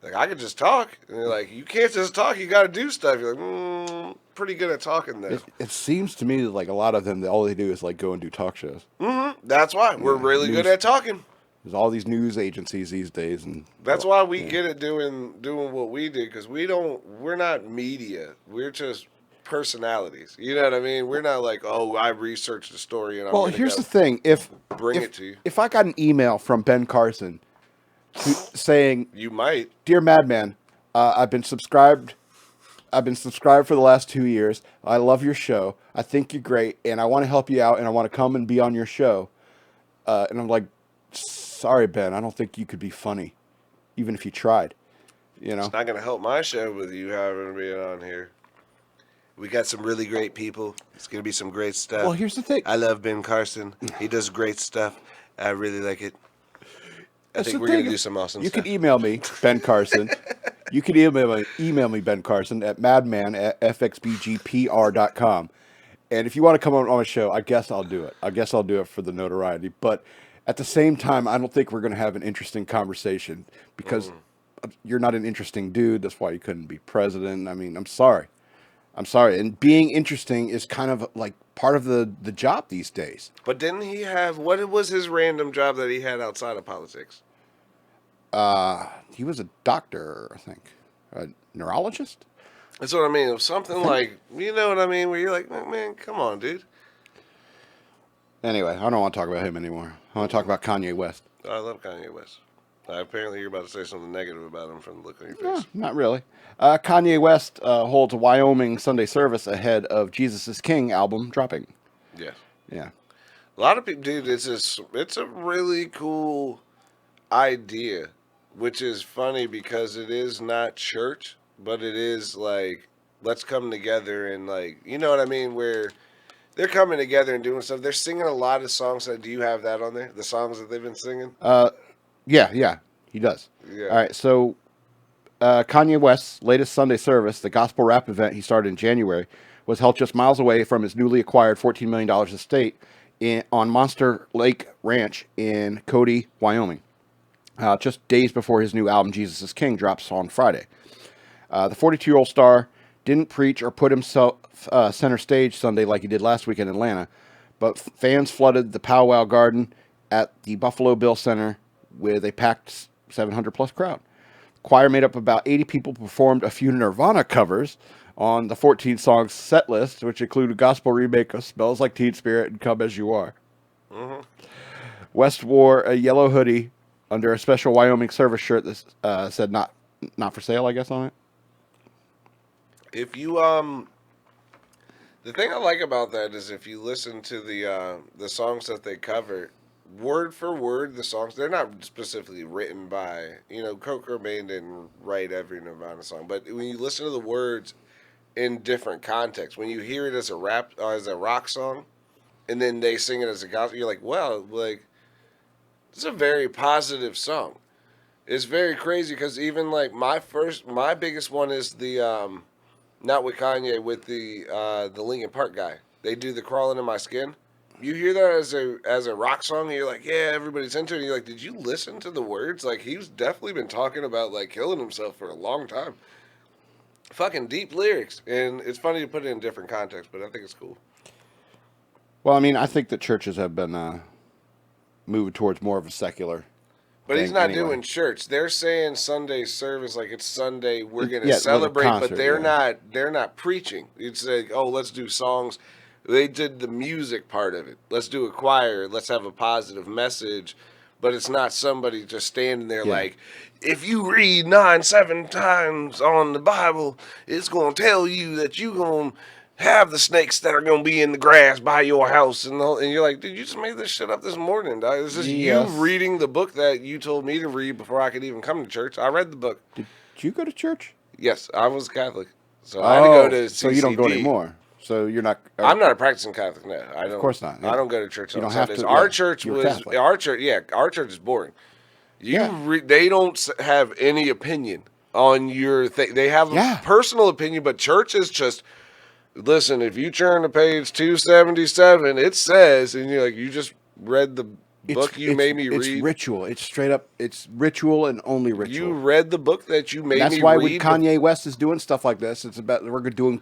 Like, I could just talk. And you're like, you can't just talk. You got to do stuff. You're like, pretty good at talking, though. It seems to me that, like, a lot of them, all they do is, like, go and do talk shows. Mm-hmm. That's why. We're really good at talking. There's all these news agencies these days, and that's why we get it doing what we do, because we're not media. We're just personalities. You know what I mean? We're not like, oh, I researched the story and here's the thing: if it to you. If I got an email from Ben Carson saying, You might. "Dear Madman, I've been subscribed. I've been subscribed for the last 2 years. I love your show. I think you're great, and I want to help you out, and I want to come and be on your show." And I'm like, "Sorry, Ben, I don't think you could be funny, even if you tried." You know. It's not going to help my show with you having me on here. We got some really great people. It's going to be some great stuff. Well, here's the thing. I love Ben Carson. He does great stuff. I really like it. I think we're going to do some awesome stuff. You can email me, Ben Carson. You can email me, Ben Carson, at madman@fxbgpr.com. And if you want to come on a show, I guess I'll do it. I guess I'll do it for the notoriety. But at the same time, I don't think we're going to have an interesting conversation because you're not an interesting dude. That's why you couldn't be president. I mean, I'm sorry. I'm sorry. And being interesting is kind of like part of the job these days. But didn't he have, what was his random job that he had outside of politics? He was a doctor, I think. A neurologist? That's what I mean. It was something like, you know what I mean? Where you're like, man, come on, dude. Anyway, I don't want to talk about him anymore. I want to talk about Kanye West. I love Kanye West. Apparently you're about to say something negative about him from the look on your face. Not really. Kanye West holds a Wyoming Sunday service ahead of Jesus is King album dropping. Yes. Yeah. A lot of people, dude, it's a really cool idea, which is funny because it is not church, but it is like, let's come together and like, you know what I mean? Where they're coming together and doing stuff. They're singing a lot of songs. Do you have that on there? The songs that they've been singing? Yeah, he does. Yeah. All right, so Kanye West's latest Sunday service, the gospel rap event he started in January, was held just miles away from his newly acquired $14 million estate on Monster Lake Ranch in Cody, Wyoming, just days before his new album, Jesus is King, drops on Friday. The 42-year-old star didn't preach or put himself center stage Sunday like he did last week in Atlanta, but fans flooded the Powwow Garden at the Buffalo Bill Center with a packed 700-plus crowd. The choir made up about 80 people, performed a few Nirvana covers on the 14-song set list, which included a gospel remake of Smells Like Teen Spirit and Come As You Are. Mm-hmm. West wore a yellow hoodie under a special Wyoming service shirt that said not for sale, I guess, on it. If you the thing I like about that is if you listen to the songs that they cover, word for word, the songs, they're not specifically written by, Kurt Cobain didn't write every Nirvana song, but when you listen to the words in different contexts, when you hear it as a rap, as a rock song, and then they sing it as a gospel, you're like, wow, like, it's a very positive song. It's very crazy because even like my biggest one is the, not with Kanye, with the Linkin Park guy. They do the Crawling in My Skin. You hear that as a rock song, and you're like, yeah, everybody's into it. And you're like, did you listen to the words? Like, he's definitely been talking about, like, killing himself for a long time. Fucking deep lyrics. And it's funny to put it in different contexts, but I think it's cool. Well, I mean, I think that churches have been moving towards more of a secular But he's not anyway. doing church. They're saying Sunday service like it's Sunday. We're going to Yeah, celebrate, concert, but they're yeah. not preaching. It's like, oh, let's do songs. They did the music part of it. Let's do a choir. Let's have a positive message. But it's not somebody just standing there like, if you read 7 times on the Bible, it's going to tell you that you're going to have the snakes that are going to be in the grass by your house. And you're like, dude, you just made this shit up this morning, dog. This is you reading the book that you told me to read before I could even come to church. I read the book. Did you go to church? Yes, I was Catholic. So I had to go to CCD. So you don't go anymore. So you're not. I'm not a practicing Catholic. No, I don't. Of course not. I don't go to church. You on don't have Sundays. to. Our Yeah, church you're was Catholic. our church. Yeah, our church is boring. They don't have any opinion on your thing. They have a personal opinion, but church is just. Listen, if you turn to page 277, it says, and you're like, you just read the book you made me read. It's ritual. It's straight up. It's ritual and only ritual. You read the book that you made me read. That's why when Kanye West is doing stuff like this, it's about we're doing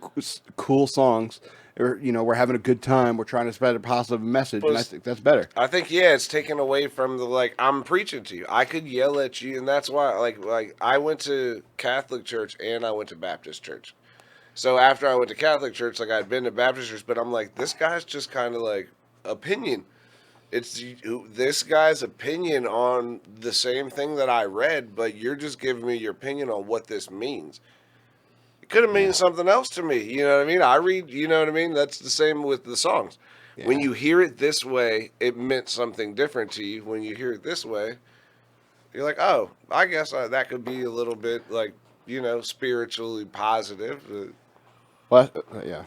cool songs. Or, we're having a good time. We're trying to spread a positive message, and I think that's better. I think it's taken away from the like I'm preaching to you. I could yell at you, and that's why like I went to Catholic church and I went to Baptist church. So after I went to Catholic church, like I'd been to Baptist church, but I'm like, this guy's just kind of like opinion. It's this guy's opinion on the same thing that I read, but you're just giving me your opinion on what this means. It could have meant something else to me. You know what I mean? I read, you know what I mean? That's the same with the songs. Yeah. When you hear it this way, it meant something different to you. When you hear it this way, you're like, oh, I guess that could be a little bit like, spiritually positive. Well, yeah.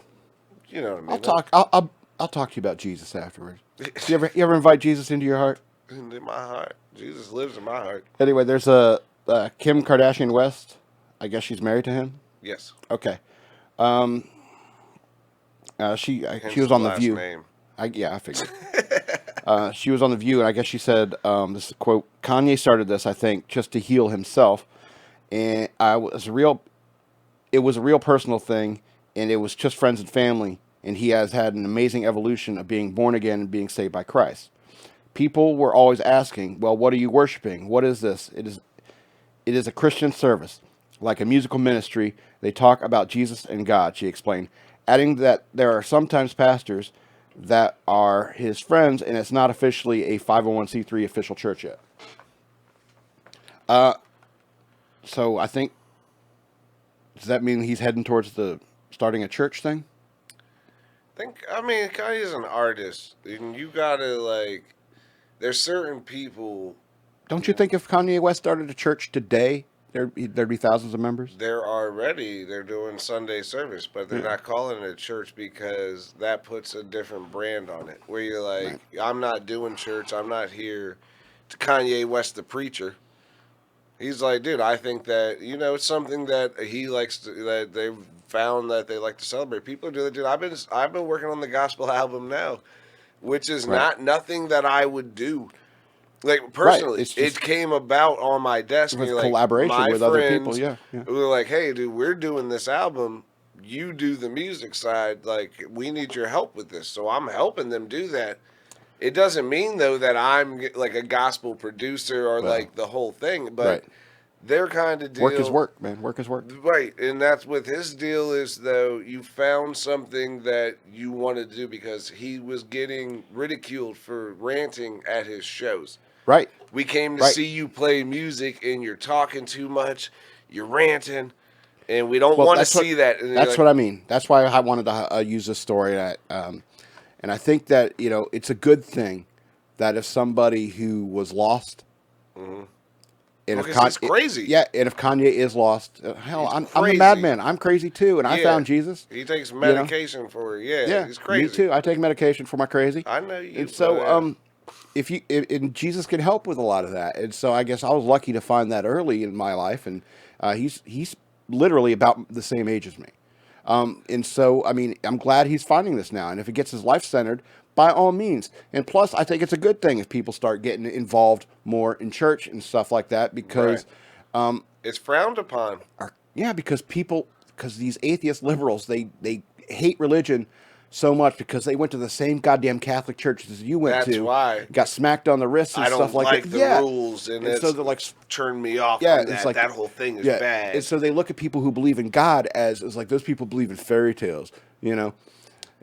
You know what I mean? I'll talk to you about Jesus afterwards. You ever invite Jesus into your heart? In my heart. Jesus lives in my heart. Anyway, there's a Kim Kardashian West. I guess she's married to him. Yes. Okay. She Hence was on The last View. Name. I figured. She was on The View, and I guess she said, this is a quote, Kanye started this, I think, just to heal himself. And it was a real personal thing, and it was just friends and family. And he has had an amazing evolution of being born again and being saved by Christ. People were always asking, well, what are you worshiping? What is this? It is a Christian service, like a musical ministry. They talk about Jesus and God, she explained, adding that there are sometimes pastors that are his friends, and it's not officially a 501c3 official church yet. So I think, does that mean he's heading towards the starting a church thing? Kanye's an artist, and you gotta, there's certain people. Don't you think if Kanye West started a church today, there'd be thousands of members? They're doing Sunday service, but they're not calling it a church because that puts a different brand on it. Where you're like, Right. I'm not doing church. I'm not here to Kanye West the preacher. He's like, dude, I think that it's something that he likes that they've found that they like to celebrate. People are doing it, dude. I've been working on the gospel album now, which is nothing that I would do. Like personally, Right. it came about on my desk With and collaboration my with other friends people, yeah. We were like, "Hey, dude, we're doing this album. You do the music side. Like, we need your help with this." So I'm helping them do that. It doesn't mean though that I'm like a gospel producer or like the whole thing, but Right. their kind of deal. Work is work, man. Work is work. Right, and that's what his deal is, though. You found something that you wanted to do because he was getting ridiculed for ranting at his shows. Right. We came to see you play music, and you're talking too much, you're ranting, and we don't want to see that. And that's what I mean. That's why I wanted to use this story. And I think that, it's a good thing that if somebody who was lost, and it's crazy. Yeah, and if Kanye is lost, hell, I'm a madman. I'm crazy too, and I found Jesus. He takes medication for it. Yeah, he's crazy. Me too. I take medication for my crazy. I know you. And so, and Jesus can help with a lot of that. And so I guess I was lucky to find that early in my life. And he's literally about the same age as me. And so, I'm glad he's finding this now. And if it gets his life centered, by all means. And plus, I think it's a good thing if people start getting involved more in church and stuff like that because it's frowned upon. Because these atheist liberals, they hate religion so much because they went to the same goddamn Catholic church as you went to. That's why. Got smacked on the wrist and stuff like that. I don't like the rules, and so they're like, turned me off yeah, from that. It's like, that whole thing is bad. And so they look at people who believe in God as like those people believe in fairy tales,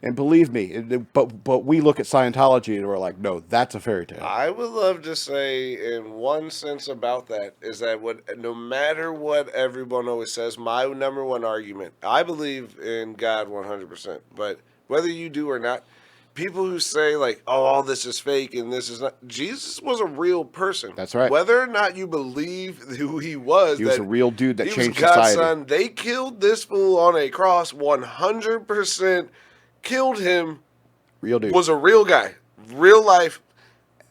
And believe me, but we look at Scientology and we're like, no, that's a fairy tale. I would love to say, in one sense about that, is that no matter what everyone always says, my number one argument, I believe in God 100%, but whether you do or not, people who say like, oh, all this is fake and this is not, Jesus was a real person. That's right. Whether or not you believe who he was a real dude that changed God's society. son. They killed this fool on a cross 100%. Killed him. Real dude. Was a real guy. Real life.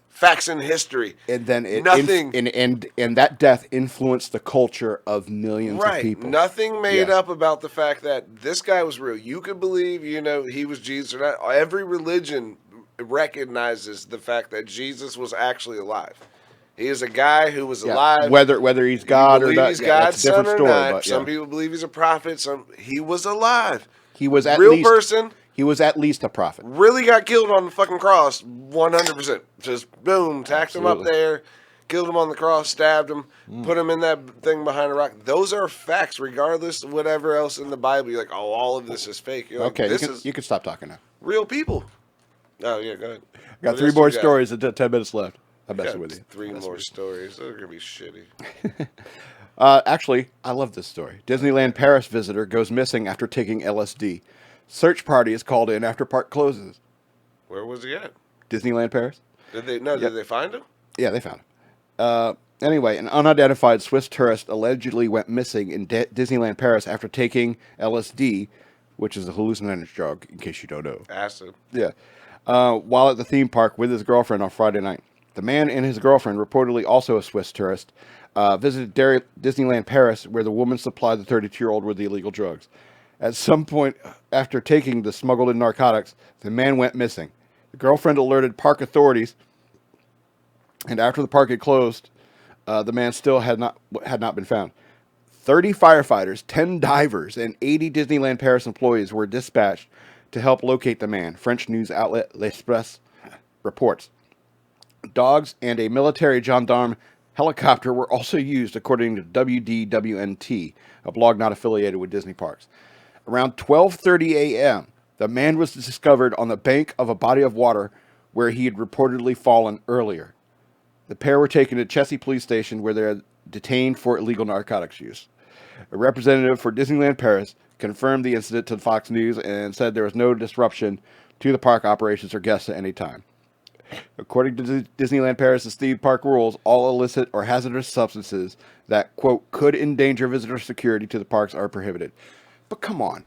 Facts in history. And then nothing. And that death influenced the culture of millions of people. Nothing made up about the fact that this guy was real. You could believe, he was Jesus or not. Every religion recognizes the fact that Jesus was actually alive. He is a guy who was alive. Whether he's God or not, he's God's that's a different son or story. not. But, some people believe he's a prophet. He was alive. He was at real least person. He was at least a prophet. Really got killed on the fucking cross, 100%. Just boom, tacked him up there, killed him on the cross, stabbed him, put him in that thing behind a rock. Those are facts, regardless of whatever else in the Bible. You're like, oh, all of this is fake. You're like, Okay, you can stop talking now. Real people. Oh, yeah, go ahead. I got What three else more you got? stories and 10 minutes left. I'm Got messing with you. three more stories. Those are going to be shitty. Actually, I love this story. Disneyland Paris visitor goes missing after taking LSD. Search party is called in after park closes. Where was he at? Disneyland Paris? Did Yep. they find him? Yeah, they found him. Anyway, an unidentified Swiss tourist allegedly went missing in Disneyland Paris after taking LSD, which is a hallucinogenic drug, in case you don't know. Acid. Yeah. While at the theme park with his girlfriend on Friday night. The man and his girlfriend, reportedly also a Swiss tourist, visited Disneyland Paris, where the woman supplied the 32-year-old with the illegal drugs. At some point after taking the smuggled in narcotics, the man went missing. The girlfriend alerted park authorities, and after the park had closed, the man still had not been found. 30 firefighters, 10 divers, and 80 Disneyland Paris employees were dispatched to help locate the man, French news outlet L'Express reports. Dogs and a military gendarme helicopter were also used, according to WDWNT, a blog not affiliated with Disney parks. Around 12:30 a.m., the man was discovered on the bank of a body of water where he had reportedly fallen earlier. The pair were taken to Chessy Police Station, where they are detained for illegal narcotics use. A representative for Disneyland Paris confirmed the incident to Fox News and said there was no disruption to the park operations or guests at any time. According to Disneyland Paris' theme park rules, all illicit or hazardous substances that, quote, could endanger visitor security to the parks are prohibited. But come on.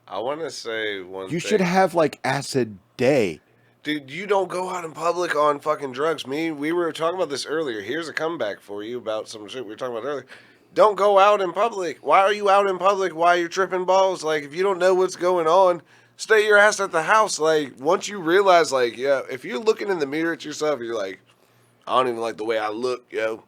I want to say one thing. You should have, like, acid day. Dude, you don't go out in public on fucking drugs. We were talking about this earlier. Here's a comeback for you about some shit we were talking about earlier. Don't go out in public. Why are you out in public? Why are you tripping balls? Like, if you don't know what's going on, stay your ass at the house. Like, once you realize, like, yeah, if you're looking in the mirror at yourself, you're like, I don't even like the way I look, yo.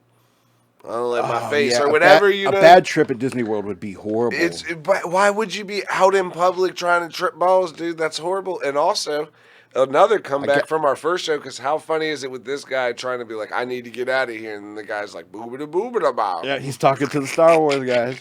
I don't like my face or whatever, you know. A bad trip at Disney World would be horrible. But why would you be out in public trying to trip balls, dude? That's horrible. And also, another comeback from our first show, because how funny is it with this guy trying to be like, I need to get out of here, and the guy's like, boobada boobada bow. Yeah, he's talking to the Star Wars guys.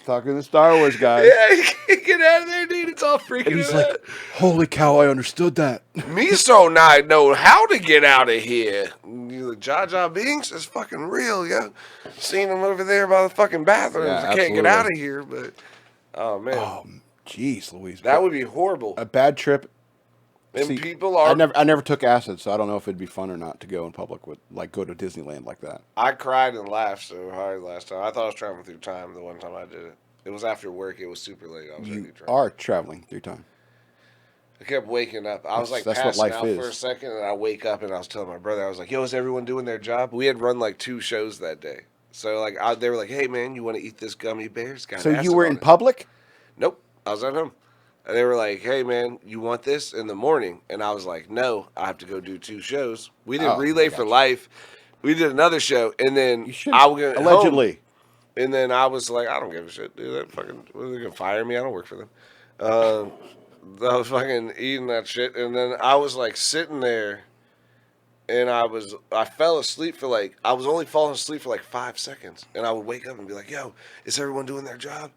Talking to the Star Wars guys. Yeah, he can't get out of there, dude. It's all freaking And he's like, holy cow, I understood that. Me so not know how to get out of here. You like, Jar Jar Binks is fucking real, yo. Seen him over there by the fucking bathrooms. Yeah, I can't get out of here, but oh man. Oh, jeez, Louise. That would be horrible. A bad trip. And See, people are. I never took acid, so I don't know if it'd be fun or not to go in public with, like, go to Disneyland like that. I cried and laughed so hard last time. I thought I was traveling through time the one time I did it. It was after work. It was super late. I was You are traveling through time. I kept waking up. I was like That's what passing life out is. for a second, and I wake up, and I was telling my brother, I was like, "Yo, is everyone doing their job?" We had run like 2 shows that day, so like they were like, "Hey man, you want to eat this gummy bear? It's got So acid you were on in it." public? Nope, I was at home, and they were like, "Hey man, you want this in the morning?" And I was like, "No, I have to go do 2 shows." We did Relay for Life. We did another show, and then You should. I was Allegedly. home. And then I was like, I don't give a shit, dude. That fucking, they're gonna fire me. I don't work for them. I was fucking eating that shit, and then I was like sitting there, and I fell asleep for like, I was only falling asleep for like 5 seconds, and I would wake up and be like, "Yo, is everyone doing their job?"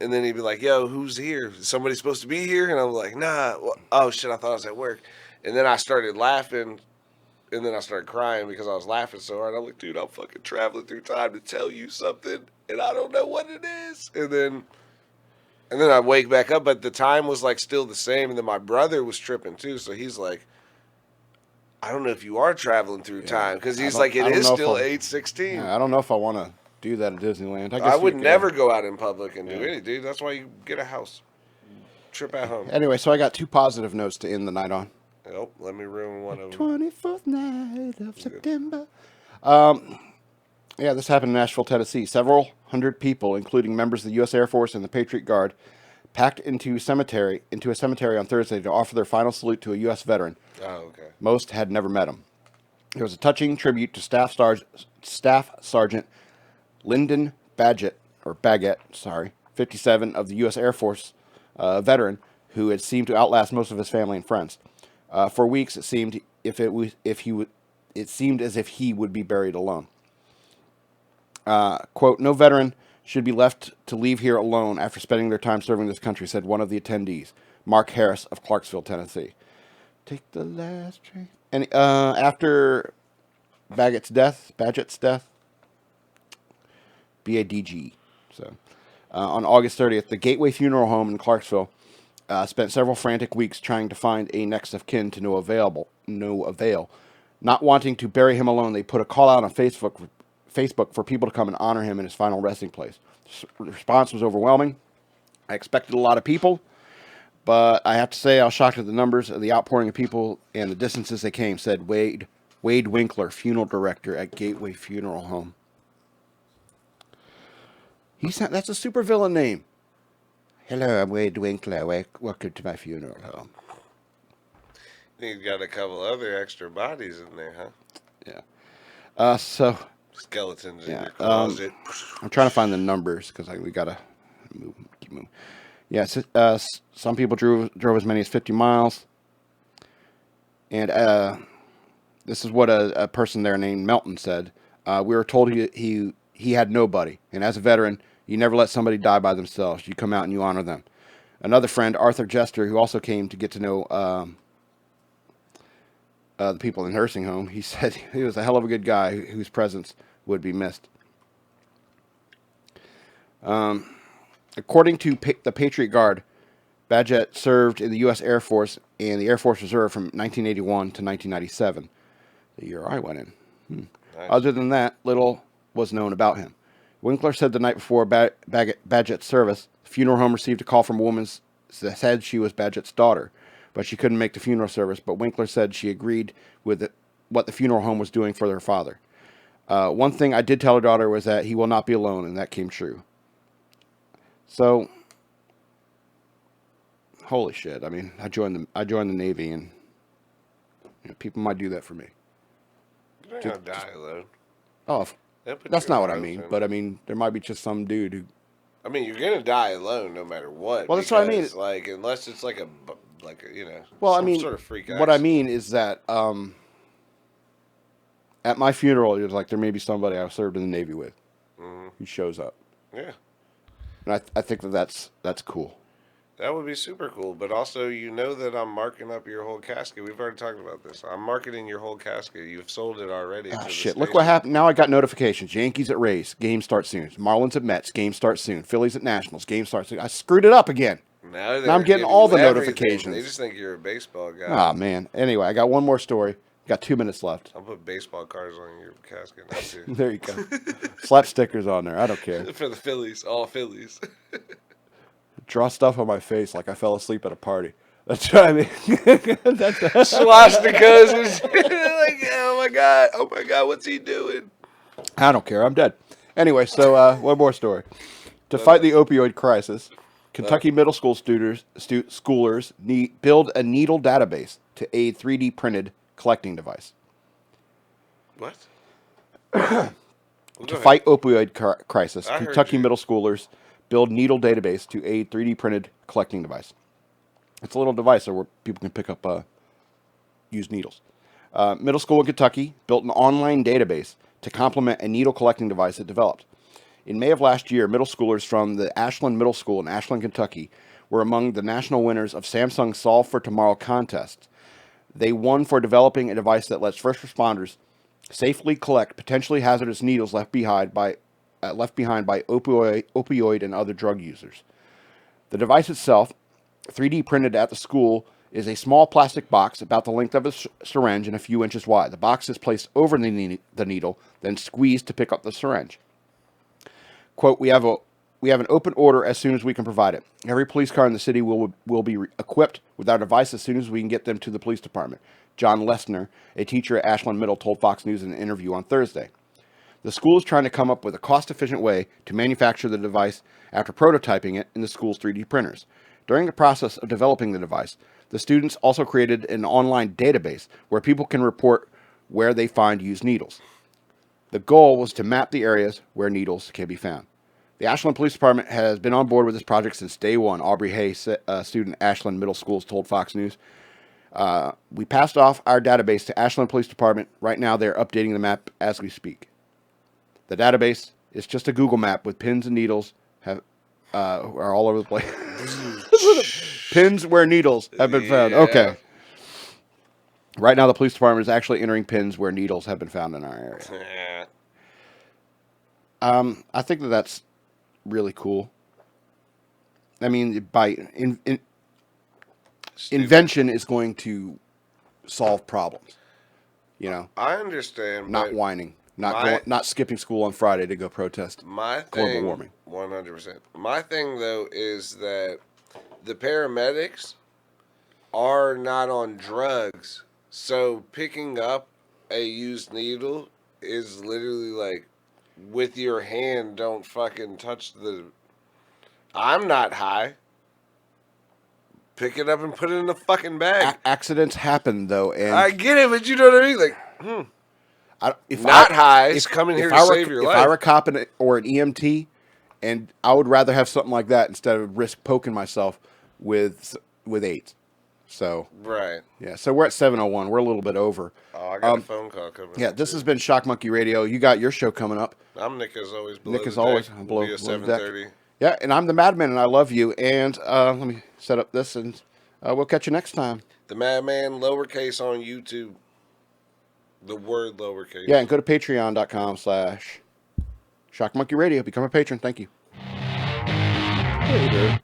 And then he'd be like, "Yo, who's here? Is somebody supposed to be here?" And I'm like, "Nah." Well, oh shit, I thought I was at work. And then I started laughing. And then I started crying because I was laughing so hard. I'm like, dude, I'm fucking traveling through time to tell you something, and I don't know what it is. And then I wake back up, but the time was like still the same. And then my brother was tripping too, so he's like, I don't know if you are traveling through time, because he's like, it is still 8:16. Yeah, I don't know if I want to do that at Disneyland. I would never go out in public and do anything, dude. That's why you get a house. Trip at home. Anyway, so I got 2 positive notes to end the night on. Nope, let me ruin one of them. 24th night of September. Yeah, this happened in Nashville, Tennessee. Several hundred people, including members of the U.S. Air Force and the Patriot Guard, packed into a cemetery on Thursday to offer their final salute to a U.S. veteran. Oh, okay. Most had never met him. It was a touching tribute to Staff Sergeant Lyndon Baggett, 57, of the U.S. Air Force veteran who had seemed to outlast most of his family and friends. For weeks, it seemed it seemed as if he would be buried alone. Quote, "No veteran should be left to leave here alone after spending their time serving this country," said one of the attendees, Mark Harris of Clarksville, Tennessee. Take the last train. And after Baggett's death, BADG. So, on August 30th, the Gateway Funeral Home in Clarksville spent several frantic weeks trying to find a next of kin to no avail. Not wanting to bury him alone, they put a call out on Facebook for people to come and honor him in his final resting place. The response was overwhelming. I expected a lot of people, but I have to say I was shocked at the numbers of the outpouring of people and the distances they came, said Wade Winkler, funeral director at Gateway Funeral Home. That's a supervillain name. Hello, I'm Wade Winkler. Welcome to my funeral home. You got a couple other extra bodies in there, huh? Yeah. So skeletons in your closet. I'm trying to find the numbers because we gotta keep moving. Yeah. Some people drove as many as 50 miles, and this is what a person there named Melton said. We were told he had nobody, and as a veteran, you never let somebody die by themselves. You come out and you honor them. Another friend, Arthur Jester, who also came to get to know the people in the nursing home, he said he was a hell of a good guy whose presence would be missed. According to the Patriot Guard, Bagget served in the U.S. Air Force and the Air Force Reserve from 1981 to 1997, the year I went in. Nice. Other than that, little was known about him. Winkler said the night before Bagget's service, the funeral home received a call from a woman that said she was Bagget's daughter, but she couldn't make the funeral service. But Winkler said she agreed with what the funeral home was doing for their father. One thing I did tell her daughter was that he will not be alone, and that came true. So, holy shit! I mean, I joined the Navy, and people might do that for me. You're not gonna die alone. Oh. That's not what I mean, but I mean, there might be just some dude who... I mean, you're gonna die alone no matter what. Well, that's what I mean. Like, unless it's like a well, some I mean, sort of freak accident. What I mean is that at my funeral, it was like there may be somebody I served in the Navy with who shows up. Yeah, and I think that's cool. That would be super cool, but also that I'm marking up your whole casket. We've already talked about this. I'm marketing your whole casket. You've sold it already. Oh, shit. Look what happened. Now I got notifications. Yankees at Rays. Game starts soon. Marlins at Mets. Game starts soon. Phillies at Nationals. Game starts soon. I screwed it up again. Now I'm getting all the notifications. They just think you're a baseball guy. Ah, man. Anyway, I got one more story. Got 2 minutes left. I'll put baseball cards on your casket now, too. There you go. Slap stickers on there. I don't care. For the Phillies. All Phillies. Draw stuff on my face like I fell asleep at a party. That's what I mean. Swastikas and shit. Like, oh my god, what's he doing? I don't care. I'm dead. Anyway, so one more story. To fight the opioid crisis, Kentucky middle school schoolers build a needle database to aid 3D printed collecting device. What? To fight opioid crisis, Kentucky middle schoolers build needle database to aid 3D printed collecting device. It's a little device where people can pick up used needles. Middle school in Kentucky built an online database to complement a needle collecting device it developed. In May of last year, middle schoolers from the Ashland Middle School in Ashland, Kentucky, were among the national winners of Samsung's Solve for Tomorrow contest. They won for developing a device that lets first responders safely collect potentially hazardous needles left behind by opioid and other drug users. The device itself, 3D printed at the school, is a small plastic box about the length of a syringe and a few inches wide. The box is placed over the needle, then squeezed to pick up the syringe. Quote, we have an open order as soon as we can provide it. Every police car in the city will be equipped with our device as soon as we can get them to the police department. John Lessner, a teacher at Ashland Middle, told Fox News in an interview on Thursday. The school is trying to come up with a cost-efficient way to manufacture the device after prototyping it in the school's 3D printers. During the process of developing the device, the students also created an online database where people can report where they find used needles. The goal was to map the areas where needles can be found. The Ashland Police Department has been on board with this project since day one, Aubrey Hay, student at Ashland Middle School, told Fox News. We passed off our database to Ashland Police Department. Right now, they're updating the map as we speak. The database is just a Google map with pins and needles are all over the place. Pins where needles have been found. Okay. Right now, the police department is actually entering pins where needles have been found in our area. I think that that's really cool. I mean, invention is going to solve problems. You know, I understand, not but whining, not skipping school on Friday to go protest my global thing, warming. 100%. My thing though is that the paramedics are not on drugs, so picking up a used needle is literally like with your hand. Don't fucking touch the. I'm not high. Pick it up and put it in the fucking bag. Accidents happen though, and I get it, but you know what I mean. Like, not high. It's coming here to save your life. If I were a cop or an EMT, and I would rather have something like that instead of risk poking myself with AIDS. So Right. yeah, so we're at 7:01. We're a little bit over. Oh, I got a phone call coming. Yeah, this has been Shock Monkey Radio. You got your show coming up. I'm Nick as always. Nick as always. I'm Below below the deck. 7:30. Yeah, and I'm the Madman, and I love you. And let me set up this, and we'll catch you next time. The Madman, lowercase on YouTube. The word lowercase. Yeah, and go to patreon.com/Shock Monkey Radio. Become a patron. Thank you. Later.